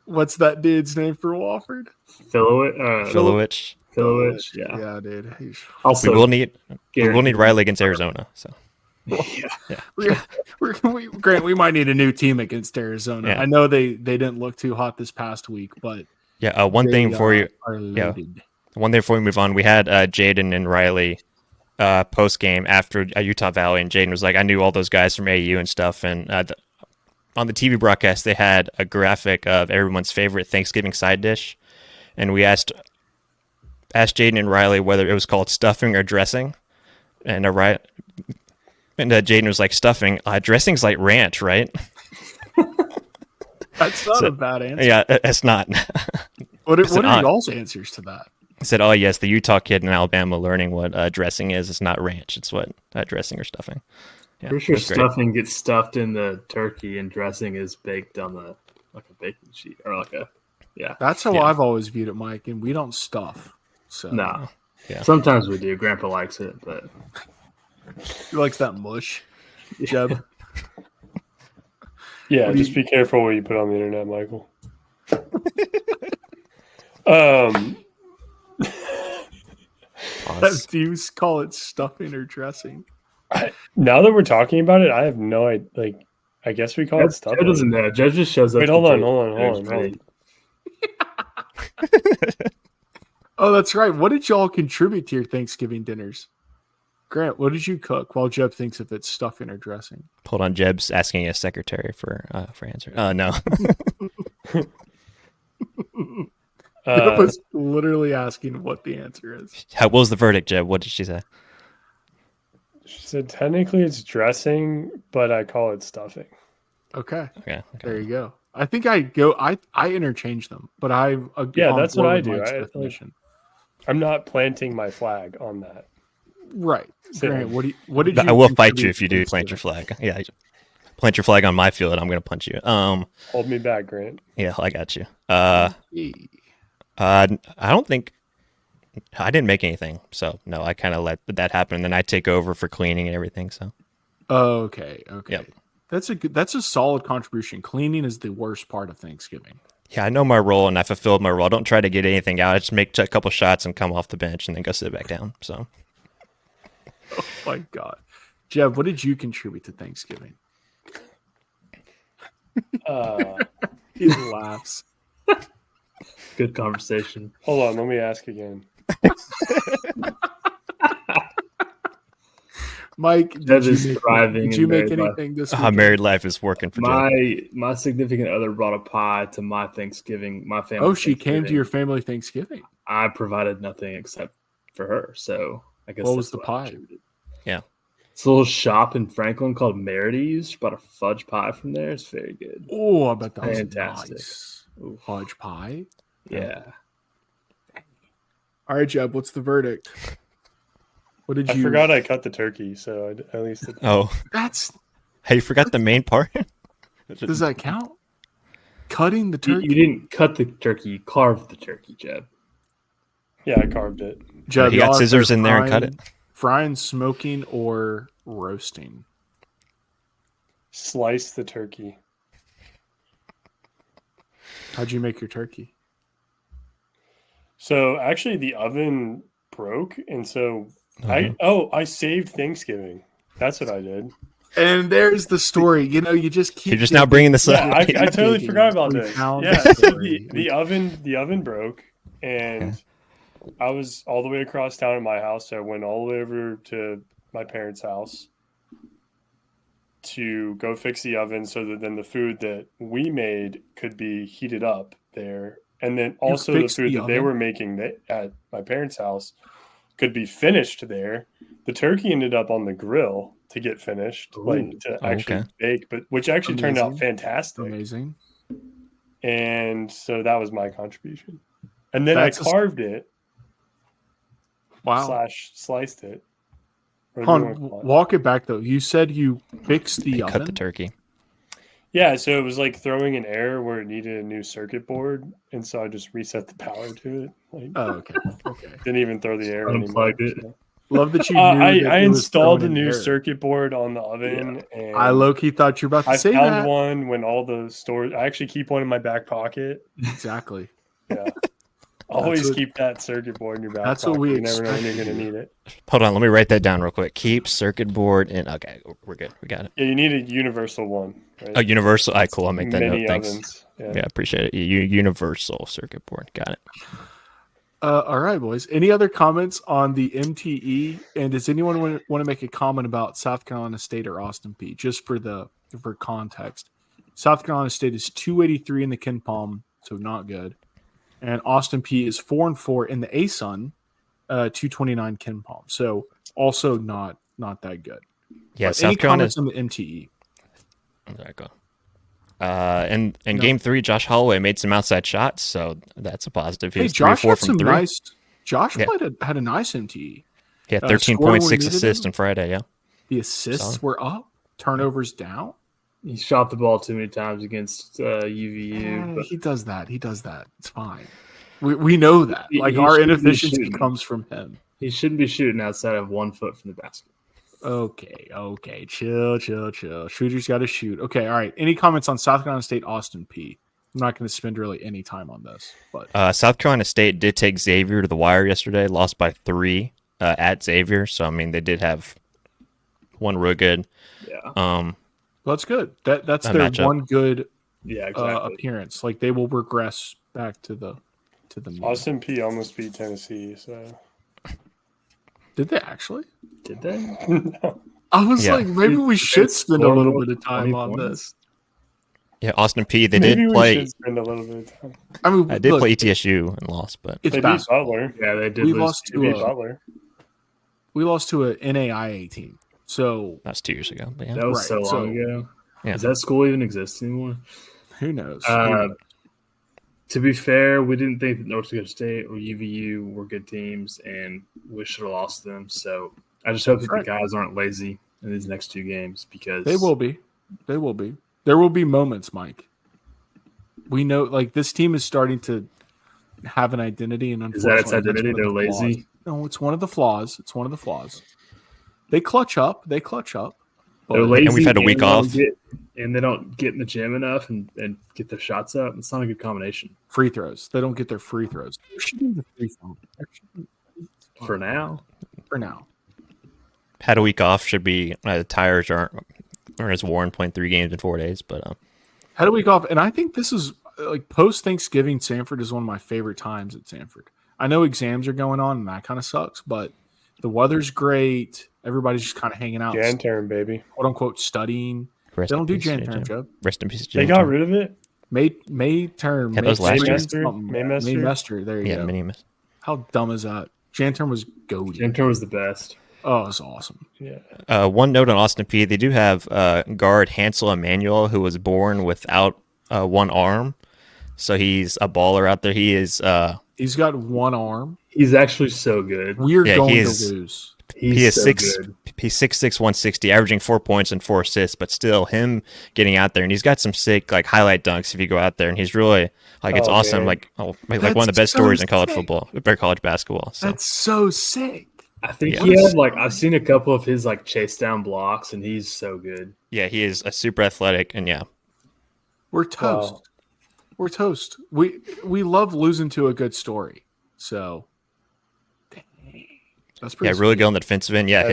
What's that dude's name for Wofford? Filowich. Yeah, dude. Also, we will need Riley against Arizona. So. Grant, we might need a new team against Arizona. Yeah. I know they didn't look too hot this past week, but one thing before we move on, we had Jaden and Riley post game after Utah Valley, and Jaden was like, I knew all those guys from AU and stuff, and on the TV broadcast they had a graphic of everyone's favorite Thanksgiving side dish, and we asked Jaden and Riley whether it was called stuffing or dressing, and Jaden was like, stuffing. Dressing's like ranch, right? That's not a bad answer. Yeah, it's not. What are y'all's answers to that? I said, oh, yes, the Utah kid in Alabama learning what dressing is. It's not ranch. It's what dressing or stuffing. Yeah, pretty sure stuffing gets stuffed in the turkey and dressing is baked on a baking sheet or That's how I've always viewed it, Mike, and we don't stuff. So no. Yeah. Sometimes we do. Grandpa likes it, but he likes that mush. Jeb. Yeah, just be careful what you put on the internet, Michael. Do you call it stuffing or dressing? Now that we're talking about it, I have no idea. I guess we call it stuffing. Jeb doesn't know. Jeb just shows up. Wait, hold on. Oh, that's right. What did y'all contribute to your Thanksgiving dinners? Grant, what did you cook while Jeb thinks if it's stuffing or dressing? Hold on, Jeb's asking his secretary for answer. No. Jeb was literally asking what the answer is. What was the verdict, Jeb? What did she say? She said technically it's dressing, but I call it stuffing. Okay. There you go. I think I interchange them, but that's what I do. I'm not planting my flag on that. Right. Grant, what did you? I will fight you if you do plant your flag. Yeah, plant your flag on my field. I'm going to punch you. Hold me back, Grant. Yeah, I got you. I don't think I didn't make anything, so no. I kind of let that happen, and then I take over for cleaning and everything. So. Okay. Yep. That's a solid contribution. Cleaning is the worst part of Thanksgiving. Yeah, I know my role, and I fulfilled my role. I don't try to get anything out. I just make a couple shots and come off the bench, and then go sit back down. So. Oh my God. Jeb, what did you contribute to Thanksgiving? He laughs. Good conversation. Hold on, let me ask again. Mike, did you make anything this week? Married life is working for Jeb. My significant other brought a pie to my Thanksgiving. My family. Oh, she came to your family Thanksgiving. I provided nothing except for her, so I guess. What was the pie? Yeah, it's a little shop in Franklin called Merity's. Bought a fudge pie from there. It's very good. Oh, I bet that was fantastic. Nice. Fudge pie. Yeah. All right, Jeb. What's the verdict? What did you? I forgot I cut the turkey, so at least. Hey, you forgot the main part. Does that count? Cutting the turkey. You didn't cut the turkey. You carved the turkey, Jeb. Yeah, I carved it. Jeb, you got scissors in there and cut it. Frying, smoking, or roasting? Slice the turkey. How'd you make your turkey? So actually, the oven broke, and so I saved Thanksgiving. That's what I did. And there's the story. You know, you just keep. You're just now bringing this up. Yeah, I totally forgot about this. Yeah, so the oven broke, and I was all the way across town at my house. So I went all the way over to my parents' house to go fix the oven so that then the food that we made could be heated up there. And then also the food that they were making at my parents' house could be finished there. The turkey ended up on the grill to get finished, to actually bake, but which actually turned out fantastic. Amazing. And so that was my contribution. And then I carved it. Wow. / sliced it. Walk it back though. You said you fixed the oven. Cut the turkey. Yeah, so it was like throwing an error where it needed a new circuit board, and so I just reset the power to it. Okay. Didn't even throw the error anymore. So. Love that you knew I installed a new circuit board on the oven, and I low-key thought you were about to say that. I found one when all the stores. I actually keep one in my back pocket. Exactly. Yeah. Always keep that circuit board in your back pocket. What we You never know when you're going to need it. Hold on, let me write that down real quick. Keep circuit board in. Okay, we're good. We got it. Yeah, you need a universal one. Right? Oh, universal. All right, cool. I'll make that note. Thanks. Ovens. Yeah, appreciate it. Universal circuit board. Got it. All right, boys. Any other comments on the MTE? And does anyone want to make a comment about South Carolina State or Austin Peay? Just for context, South Carolina State is 283 in the KenPom, so not good. And Austin Peay is 4-4 in the ASUN, 229 KenPom. So also not that good. Yeah, but South Carolina on the MTE. There I go. In game 3, Josh Holloway made some outside shots, so that's a positive. He was 3 or 4 from 3. Josh had a nice MTE. Yeah, 13.6 assists on Friday. Yeah, the assists were up, turnovers down. He shot the ball too many times against UVU. But he does that. It's fine. We know that. Our inefficiency comes from him. He shouldn't be shooting outside of 1 foot from the basket. Okay. Chill. Shooters got to shoot. Okay, all right. Any comments on South Carolina State, Austin Peay? I'm not going to spend really any time on this. But South Carolina State did take Xavier to the wire yesterday, lost by 3 at Xavier. So, I mean, they did have one real good. Yeah. That's good. That's their matchup. One good exactly. Appearance. Like they will regress back to the mean. Austin Peay almost beat Tennessee, so did they actually? Did they? No. I was like, maybe we should spend a little bit of time on this. Yeah, Austin Peay. They maybe did play. We should spend a little bit of time. I mean, I did play ETSU and lost, but it's they beat Butler. Yeah, they did. We lost to Butler. We lost to an NAIA team. So that was 2 years ago. But yeah. That was so long ago. Yeah. Does that school even exist anymore? Who knows? To be fair, we didn't think that North Dakota State or UVU were good teams, and we should have lost them. So I just hope that the guys aren't lazy in these next 2 games because they will be. There will be moments, Mike. We know, this team is starting to have an identity, and is that its identity? They're lazy. No, it's one of the flaws. They clutch up. They're lazy, and we've had a week off. And they don't get in the gym enough and get their shots up. It's not a good combination. Free throws. They don't get their free throws. For now. Had a week off. Should be the tires aren't as worn playing 3 games in 4 days, but had a week off, and I think this is post Thanksgiving. Sanford is one of my favorite times at Sanford. I know exams are going on, and that kind of sucks, but the weather's great. Everybody's just kind of hanging out. Jan term, baby. Quote unquote studying. They don't do Jan term, Joe. Rest in peace. They got rid of it. May term. Yeah, those last year. Maymester. There you go. Yeah, mini. How dumb is that? Jan term was goated. Jan term was the best. Oh, it's awesome. Yeah. One note on Austin Peay. They do have guard Hansel Emmanuel, who was born without one arm, so he's a baller out there. He is. He's got one arm. He's actually so good. We're going to lose. He is so 6'6", 160, averaging 4 points and 4 assists, but still him getting out there, and he's got some sick highlight dunks if you go out there, and he's really it's awesome. Man. One of the best stories in college football or college basketball. So. That's so sick. I think he had I've seen a couple of his chase down blocks, and he's so good. Yeah, he is a super athletic, and we're toast. Wow. We're toast. We love losing to a good story. So that's pretty really good on the defensive end. Yeah,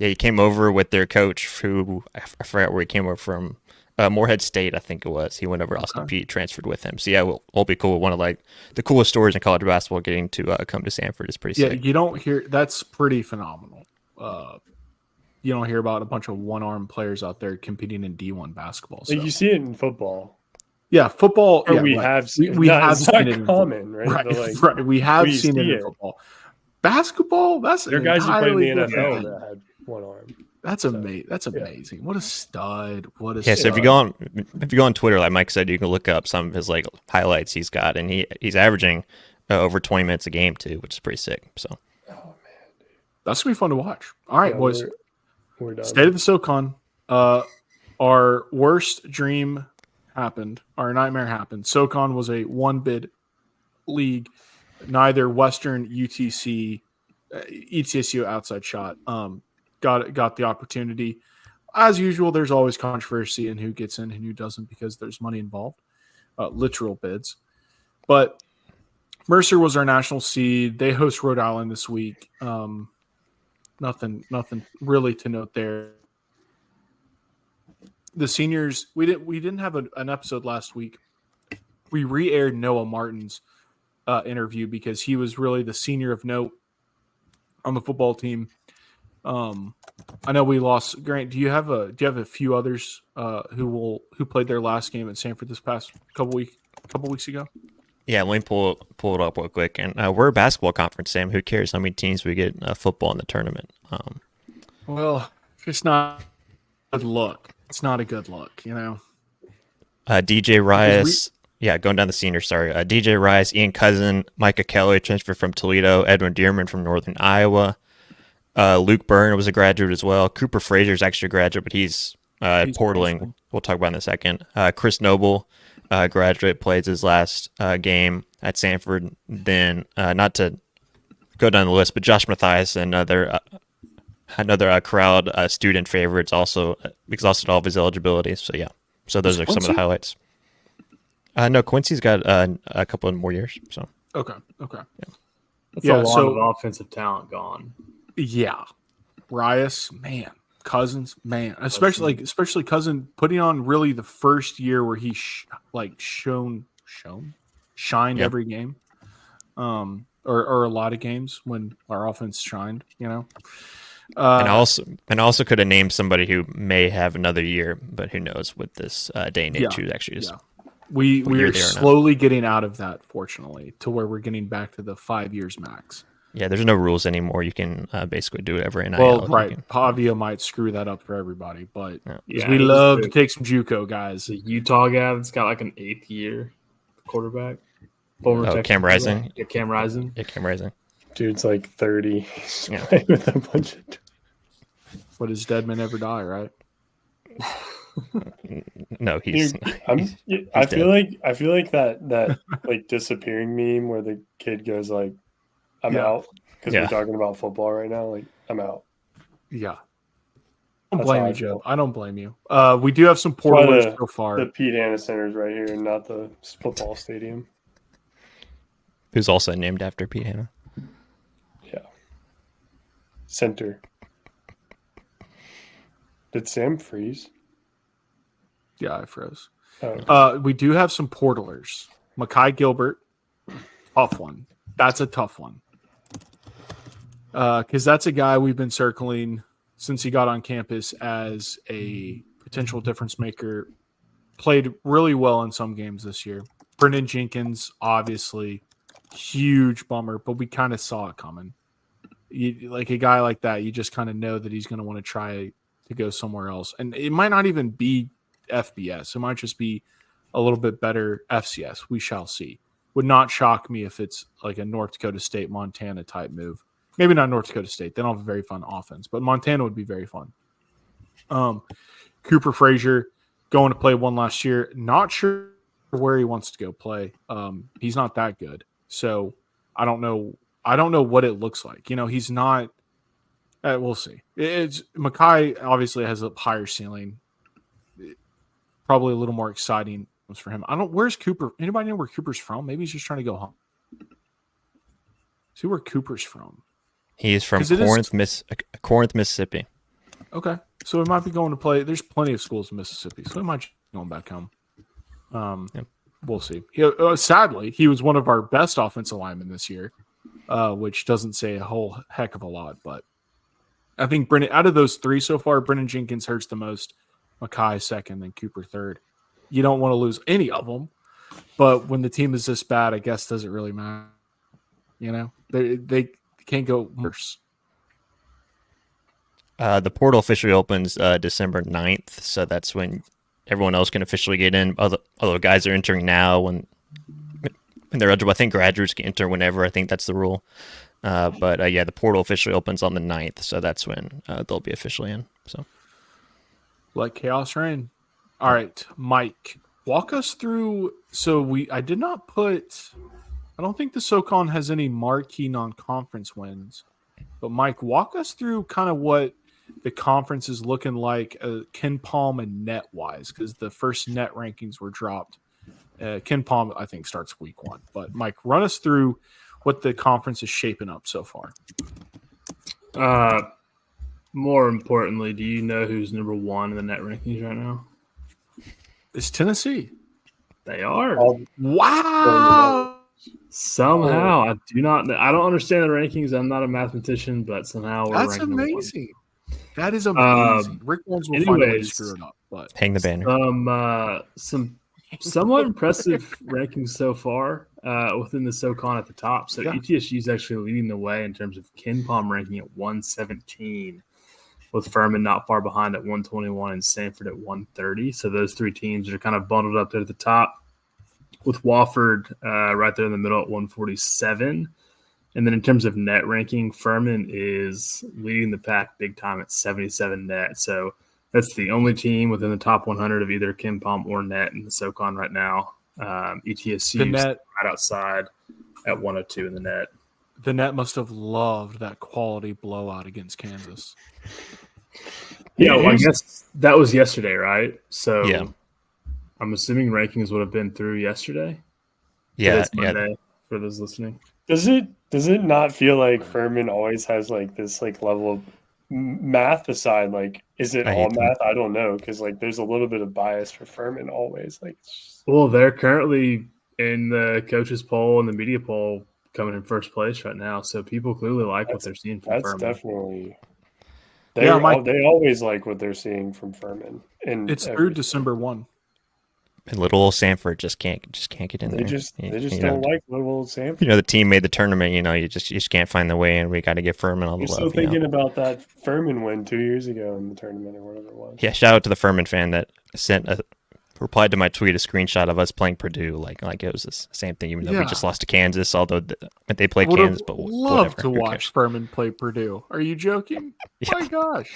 Yeah, he came over with their coach, who I forgot where he came over from. Morehead State, I think it was. He went over. Austin Peay transferred with him. So yeah, we'll be cool. One of like the coolest stories in college basketball getting to come to Samford is pretty sick. Yeah, you don't hear that's pretty phenomenal. You don't hear about a bunch of one-arm players out there competing in D1 basketball. So. Like you see it in football. Yeah, football. Or yeah, we right. have seen, we have it's seen not it common, right? Right, but like, right. We have seen it in football. Basketball, that's there are guys who played in the NFL NFL that had one arm. That's amazing. That's amazing. Yeah. What a stud. What a stud. So if you go on Twitter, like Mike said, you can look up some of his like highlights he's got, and he's averaging over 20 minutes a game too, which is pretty sick. So, oh man, dude. That's gonna be fun to watch. All right, boys. We're done. State of the SoCon. Our worst dream happened. Our nightmare happened. SoCon was a one-bid league. Neither Western, UTC, ETSU outside shot got the opportunity. As usual, there's always controversy in who gets in and who doesn't because there's money involved, literal bids. But Mercer was our national seed. They host Rhode Island this week. Nothing really to note there. The seniors, we didn't have an episode last week. We re-aired Noah Martin's interview because he was really the senior of note on the football team. I know we lost Grant. Do you have a few others who played their last game at Samford this past couple weeks ago? Yeah, let me pull it up real quick. And we're a basketball conference, Sam. Who cares how many teams we get football in the tournament? Well, it's not a good look. It's not a good look, you know. DJ Rice, going down the seniors. Sorry, DJ Rice, Ian Cousin, Micah Kelly transferred from Toledo, Edwin Dearman from Northern Iowa. Luke Byrne was a graduate as well. Cooper Frazier is actually a graduate, but he's portaling. Awesome. We'll talk about in a second. Chris Noble, graduate, plays his last game at Samford. Then, not to go down the list, but Josh Mathias, another crowd student favorites, also exhausted all of his eligibility. So yeah, those are some of the highlights. No, Quincy's got a couple of more years. So okay, yeah. That's a lot of offensive talent gone. Yeah, Rice, man, Cousins, man, especially Cousin putting on really the first year where he shined every game, or a lot of games when our offense shined, you know. And also could have named somebody who may have another year, but who knows with this day and age who actually is. Yeah. We're slowly getting out of that, fortunately, to where we're getting back to the 5 years max. Yeah, there's no rules anymore. You can basically do whatever. Well, right. Pavia might screw that up for everybody, but we love to take some JUCO guys. The Utah guy that's got like an 8th year quarterback. Cam Rising. Yeah, Cam Rising. Yeah, Cam Rising. Dude's like 30. Yeah. With a bunch of... What does Deadman ever die, right? No, he's. I feel like that like disappearing meme where the kid goes like, "I'm out," because we're talking about football right now. Like, I'm out. Yeah. I don't blame you, Joe. I don't blame you. We do have some portalers so far. The Pete Anna Center is right here, and not the football stadium. Who's also named after Pete Anna. Yeah. Center. Did Sam freeze? Yeah, I froze. Oh. We do have some portalers. Makai Gilbert, tough one. That's a tough one. Because that's a guy we've been circling since he got on campus as a potential difference maker. Played really well in some games this year. Brendan Jenkins, obviously, huge bummer, but we kind of saw it coming. Like a guy like that, you just kind of know that he's going to want to try to go somewhere else. And it might not even be FBS. It might just be a little bit better FCS. We shall see. Would not shock me if it's like a North Dakota State, Montana type move. Maybe not North Dakota State. They don't have a very fun offense, but Montana would be very fun. Cooper Frazier going to play one last year. Not sure where he wants to go play. He's not that good. So I don't know what it looks like. You know, he's not we'll see. It's Makai obviously has a higher ceiling. Probably a little more exciting for him. Where's Cooper? Anybody know where Cooper's from? Maybe he's just trying to go home. See where Cooper's from. He is from Corinth, Mississippi. Okay, so we might be going to play. There's plenty of schools in Mississippi, so we might be going back home. We'll see. Sadly, he was one of our best offensive linemen this year, which doesn't say a whole heck of a lot. But I think out of those three so far, Brennan Jenkins hurts the most, Mackay second, then Cooper third. You don't want to lose any of them, but when the team is this bad, I guess does it really matter? They can't go worse. The portal officially opens December 9th, so that's when everyone else can officially get in. Although guys are entering now when they're eligible. I think graduates can enter whenever. I think that's the rule. But the portal officially opens on the 9th, so that's when they'll be officially in. So let chaos reign. All right, Mike, walk us through. So I did not put. I don't think the SoCon has any marquee non-conference wins, but Mike, walk us through kind of what the conference is looking like, KenPom and net wise, because the first net rankings were dropped. KenPom, I think, starts week 1. But Mike, run us through what the conference is shaping up so far. More importantly, do you know who's number 1 in the net rankings right now? It's Tennessee. They are. Wow. Somehow, I do not. I don't understand the rankings. I'm not a mathematician, but somehow that's amazing. That is amazing. Rick Owens will find a way to screw it up, but hang the banner. Some somewhat impressive rankings so far within the SoCon at the top. So ETSU is actually leading the way in terms of KenPom ranking at 117, with Furman not far behind at 121 and Samford at 130. So those three teams are kind of bundled up there at the top, with Wofford right there in the middle at 147. And then in terms of net ranking, Furman is leading the pack big time at 77 net. So that's the only team within the top 100 of either KenPom or net in the SoCon right now. ETSU right outside at 102 in the net. The net must have loved that quality blowout against Kansas. Yeah, well, I guess that was yesterday, right? So I'm assuming rankings would have been through yesterday. Yeah, Monday, for those listening. Does it not feel like Furman always has like this like level of math aside? Like, is it all math? I don't know, because like there's a little bit of bias for Furman always. Like, well, they're currently in the coaches poll and the media poll coming in first place right now, so people clearly like what they're seeing from Furman. That's definitely. They always like what they're seeing from Furman. And it's through December 1. And little old Samford just can't get in there. They just don't like little old Samford. The team made the tournament. You just can't find the way, and we got to give Furman all the love. You're still thinking about that Furman win 2 years ago in the tournament or whatever it was. Yeah, shout out to the Furman fan that replied to my tweet a screenshot of us playing Purdue, like it was the same thing. Even though we just lost to Kansas, although they played Kansas, but love to watch Furman play Purdue. Are you joking? Yeah. My gosh.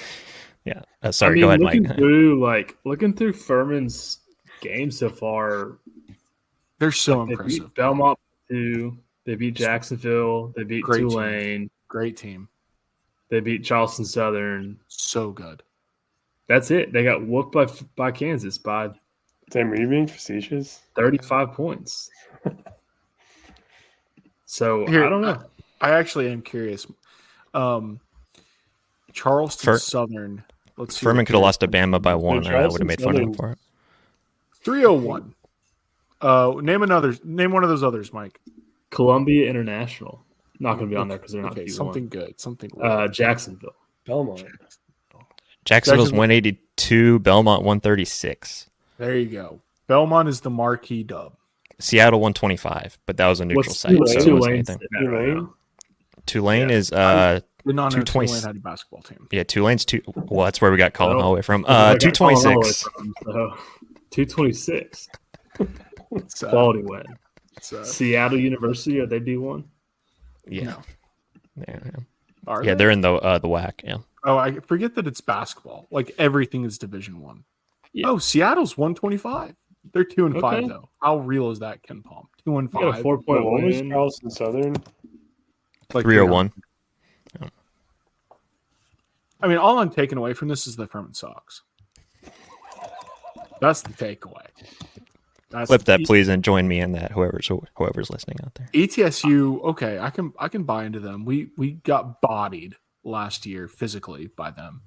Yeah. Sorry. Go ahead, Mike. Looking through Furman's game so far, they're so impressive. They beat Belmont 2. They beat Jacksonville. They beat Tulane. Great team. They beat Charleston Southern. So good. That's it. They got whooped by Kansas by. Damn, are you being facetious? 35 points. So I don't know. I actually am curious. Charleston Southern. Let's see. Furman could have lost to Bama by 1, and I would have made fun of him for it. 301. Name one of those others, Mike. Columbia International. Not going to be on there because they're not okay. D1. Something good. Something. Jacksonville. Belmont. Jacksonville's 182. Belmont 136. There you go. Belmont is the marquee dub. Seattle 125, but that was a neutral site, so it wasn't anything. Tulane is 220. Tulane had a basketball team. Yeah, Tulane's well, that's where we got Colin Holloway from. 226. 226. Quality win. Seattle University, are they D1? Yeah. No. Yeah, they're in the WAC. Yeah. Oh, I forget that it's basketball. Like everything is Division 1. Yeah. Oh, Seattle's 125. They're 2-5 though. How real is that, KenPom? 2-5. 4-point what was Charleston Southern? Like 301. I mean, all I'm taking away from this is the Furman Sox. That's the takeaway. Flip that, please, and join me in that. Whoever's listening out there. ETSU, okay, I can buy into them. We got bodied last year physically by them.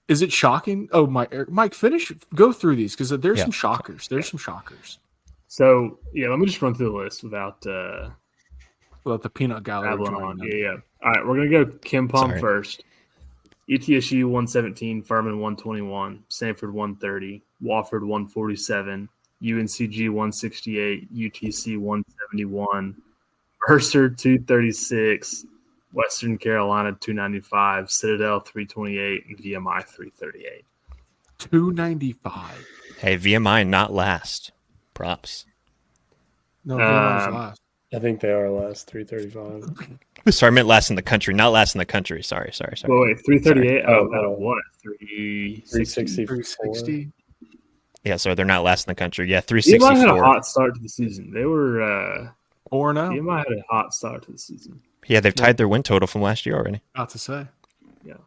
Is it shocking? Oh, Mike, go through these because there's some shockers. There's some shockers. So let me just run through the list without the peanut gallery. On. Yeah. All right, we're gonna go KenPom first. ETSU 117, Furman 121, Samford 130, Wofford 147, UNCG 168, UTC 171, Mercer 236, Western Carolina 295, Citadel 328, and VMI 338. 295. Hey, VMI not last. Props. No, VMI's last. I think they are last, 335. Sorry, I meant last in the country, not last in the country. Sorry. Well, wait, 338? Oh, what? 360? 360? Yeah, so they're not last in the country. Yeah, 364. VMI had a hot start to the season. They were 4-0. VMI had a hot start to the season. Yeah, they've tied their win total from last year already. About to say. Yeah.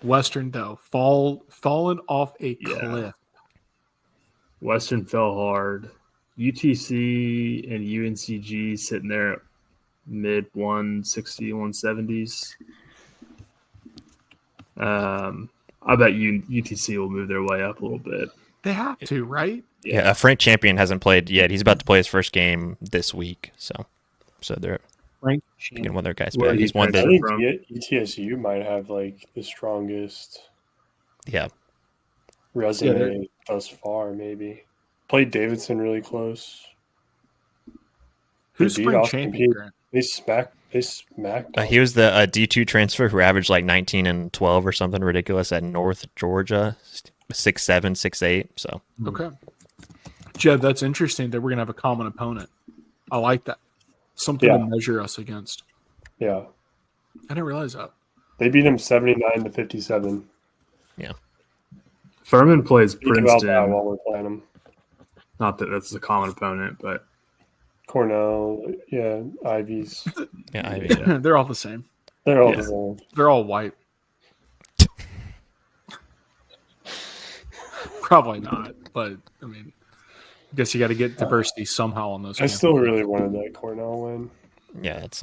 Western, though, fallen off a cliff. Western fell hard. UTC and UNCG sitting there at mid 160, 170s. I bet UTC will move their way up a little bit. They have to, right? Yeah, Frank Champion hasn't played yet. He's about to play his first game this week, so they're getting one of their guys back. He's one I think ETSU might have like the strongest resume thus far, maybe. Played Davidson really close. Who's spring champion? They smacked. He was the D2 transfer who averaged like 19 and 12 or something ridiculous at North Georgia, 6'7", 6'8". So okay, Jed, that's interesting that we're gonna have a common opponent. I like that. Something to measure us against. Yeah, I didn't realize that. They beat him 79-57. Yeah. Furman plays Princeton. About that while we're playing them. Not that that's a common opponent, but Cornell, Ivies. Yeah, Ivy. Yeah. They're all the same. They're all the same. They're all white. Probably not, but I mean, I guess you got to get diversity somehow on those. I still really wanted that Cornell win. Yeah, it's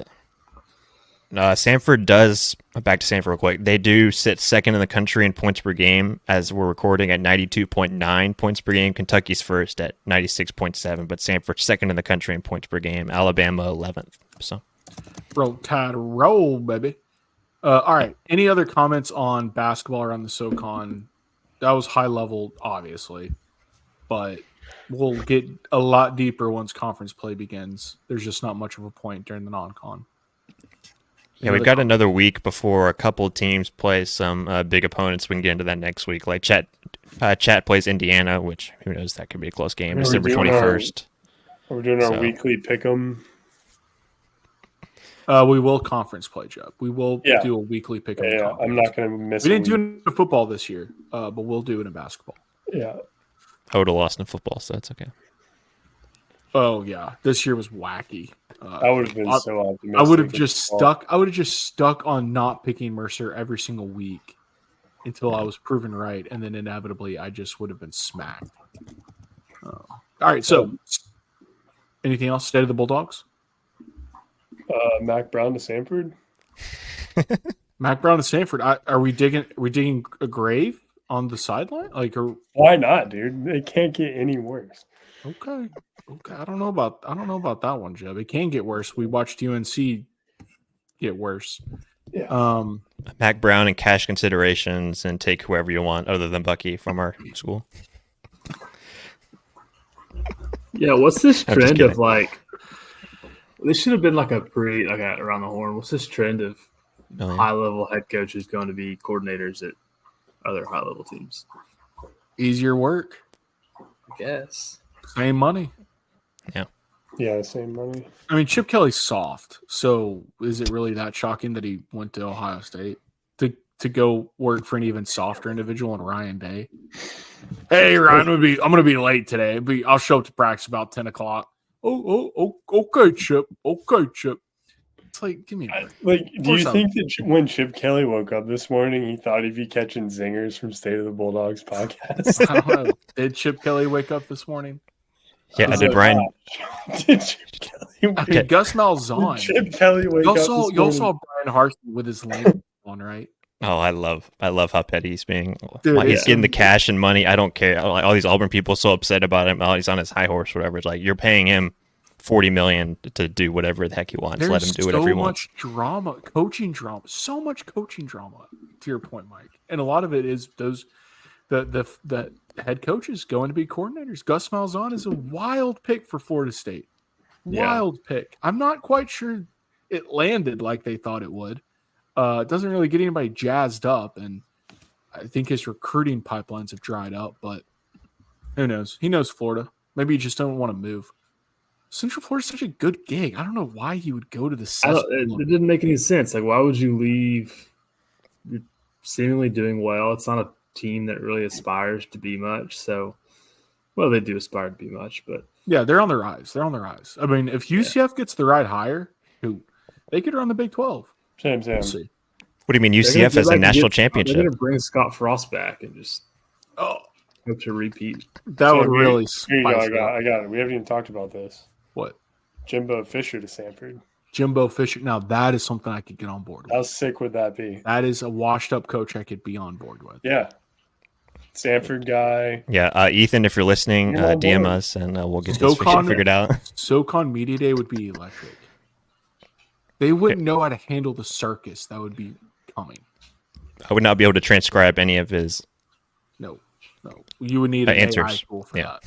Samford does. Back to Samford real quick. They do sit second in the country in points per game as we're recording at 92.9 points per game. Kentucky's first at 96.7, but Samford's second in the country in points per game. Alabama 11th. So, roll, baby. All right. Any other comments on basketball around the SoCon? That was high level, obviously, but we'll get a lot deeper once conference play begins. There's just not much of a point during the non-con. Yeah, we've got another week before a couple of teams play some big opponents. We can get into that next week. Like Chat plays Indiana, which who knows, that could be a close game. December 21st. We're doing our weekly pick'em. We will conference play, Jeff. We will do a weekly pick'em. Yeah, I'm not going to miss. We didn't do it in football this year, but we'll do it in basketball. Yeah. I would have lost in football, so that's okay. Oh yeah, this year was wacky. I would have been so optimistic. I would have just stuck on not picking Mercer every single week until I was proven right, and then inevitably I just would have been smacked. All right, so anything else? State of the Bulldogs. Mac Brown to Samford. Mac Brown to Samford. Are we digging a grave on the sideline? Why not, dude? It can't get any worse. Okay. I don't know about that one, Jeb. It can get worse. We watched UNC get worse. Yeah. Mac Brown and cash considerations, and take whoever you want other than Bucky from our school. Yeah, what's this trend of like? This should have been like around the horn. What's this trend of high level head coaches going to be coordinators at other high level teams? Easier work, I guess. Same money. Yeah, same money. I mean, Chip Kelly's soft, so is it really that shocking that he went to Ohio State to go work for an even softer individual in Ryan Day? Hey, Ryan, I'm gonna be late today. I'll show up to practice about 10 o'clock. Oh, okay, Chip. Okay, Chip. It's like, give me a break. Do you think that when Chip Kelly woke up this morning, he thought he'd be catching zingers from State of the Bulldogs podcast? I don't know. Did Chip Kelly wake up this morning? Yeah, did Brian? Did Chip Kelly? Gus Malzahn. Chip Kelly wake up? Y'all saw Brian Harston with his link on, right? Oh, I love how petty he's being. Dude, While he's it's getting the cash and money, I don't care. Like all these Auburn people so upset about him. Oh, he's on his high horse, whatever. It's like you're paying him $40 million to do whatever the heck he wants. Let him do whatever he wants. So much drama, coaching drama, so much coaching drama. To your point, Mike, and a lot of it is the head coaches going to be coordinators. Gus Malzahn is a wild pick for Florida State. Wild pick. I'm not quite sure it landed like they thought it would. It doesn't really get anybody jazzed up, and I think his recruiting pipelines have dried up, but who knows? He knows Florida. Maybe he just don't want to move. Central Florida's such a good gig. I don't know why he would go to the it didn't make any sense. Like, why would you leave? You're seemingly doing well. It's not a team that really aspires to be much. So, well, they do aspire to be much, but yeah, they're on the rise. I mean, if UCF gets the right hire, they could run the Big 12. Same. We'll see. What do you mean UCF has a national championship? They're going to bring Scott Frost back and just hope to repeat. That would really spice it up. I got it. We haven't even talked about this. What? Jimbo Fisher to Samford. Jimbo Fisher. Now, that is something I could get on board with. How sick would that be? That is a washed-up coach I could be on board with. Yeah. Samford guy. Yeah, Ethan, if you're listening, DM us, and we'll get this figured out. SoCon Media Day would be electric. They wouldn't know how to handle the circus that would be coming. I would not be able to transcribe any of his. No. You would need an answers. AI tool for that.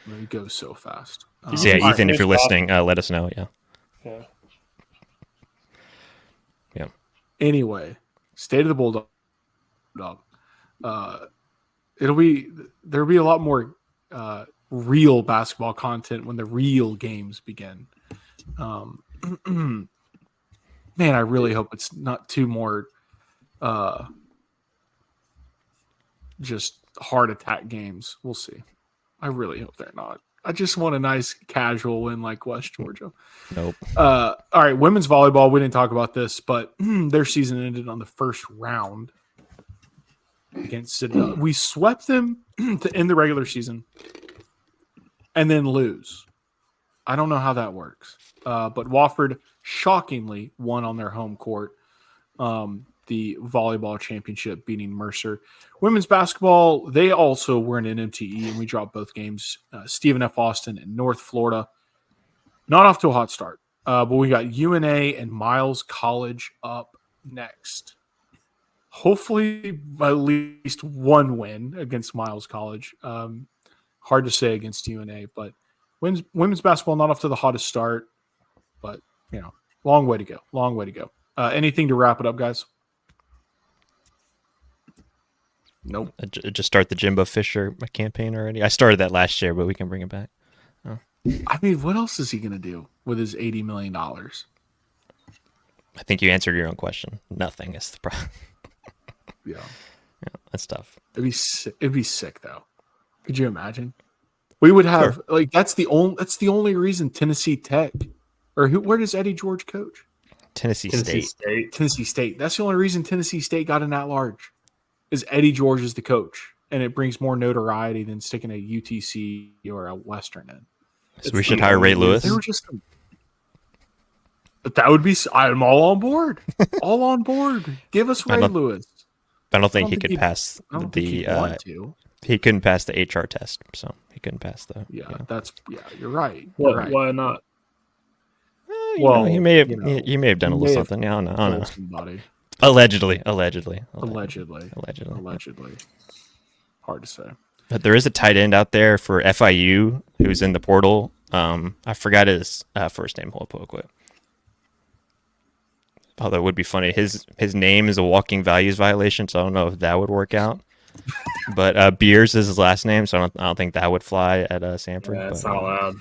It goes so fast. So yeah, Ethan, if you're listening, let us know. Yeah. Anyway, State of the Bulldog. There'll be a lot more real basketball content when the real games begin. Man, I really hope it's not two more just heart attack games. We'll see. I really hope they're not. I just want a nice casual win like West Georgia. Nope. All right, women's volleyball. We didn't talk about this, but their season ended on the first round against Citadel. We swept them to end the regular season and then lose. I don't know how that works. But Wofford shockingly won on their home court the volleyball championship, beating Mercer. Women's basketball, they also were in an MTE, and we dropped both games. Stephen F. Austin and North Florida. Not off to a hot start, but we got UNA and Miles College up next. Hopefully, at least one win against Miles College. Hard to say against UNA, but women's basketball not off to the hottest start, but long way to go. Long way to go. Anything to wrap it up, guys? Nope. Just start the Jimbo Fisher campaign already. I started that last year, but we can bring it back. Oh. I mean, what else is he going to do with his $80 million? I think you answered your own question. Nothing is the problem. Yeah, that's tough. It'd be sick though. Could you imagine? We would have that's the only reason Tennessee Tech where does Eddie George coach? Tennessee State. Tennessee State. That's the only reason Tennessee State got an at-large is Eddie George is the coach, and it brings more notoriety than sticking a UTC or a Western in. So we should hire Ray Lewis. They were just. But that would be. I'm all on board. All on board. Give us Ray Lewis. I don't think he could pass the. He couldn't pass the HR test, so he couldn't pass the. Yeah, you're right. Why not? Well, he may have. He may have done a little something. I don't know. Somebody. Allegedly. Hard to say. But there is a tight end out there for FIU who's in the portal. I forgot his first name. Hold up real quick. Oh, that would be funny. His name is a walking values violation, so I don't know if that would work out. But Beers is his last name, so I don't think that would fly at Samford. Yeah, that's not allowed.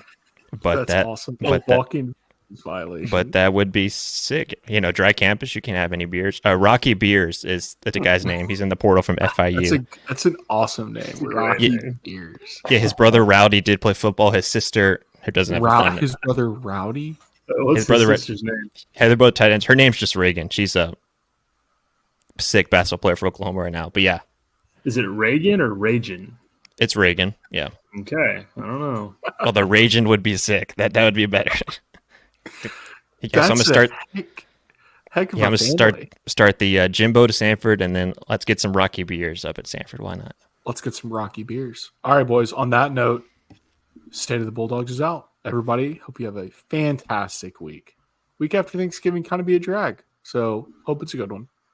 But that's awesome. Walking violation. But that would be sick. Dry campus, you can't have any beers. Rocky Beers is the guy's name. He's in the portal from FIU. That's an awesome name. Rocky Beers. Yeah, his brother Rowdy did play football. His sister, who doesn't have his brother Rowdy. What's his sister's name? Yeah, they're both tight ends. Her name's just Reagan. She's a sick basketball player for Oklahoma right now. But yeah. Is it Reagan or Ragin? It's Reagan, yeah. Okay, I don't know. Well, the Ragin would be sick. That would be better. So I'm gonna start. Heck of Yeah, a I'm family. gonna start the Jimbo to Samford, and then let's get some Rocky beers up at Samford. Why not? Let's get some Rocky beers. All right, boys. On that note, State of the Bulldogs is out. Everybody, hope you have a fantastic week. Week after Thanksgiving kind of be a drag, so hope it's a good one.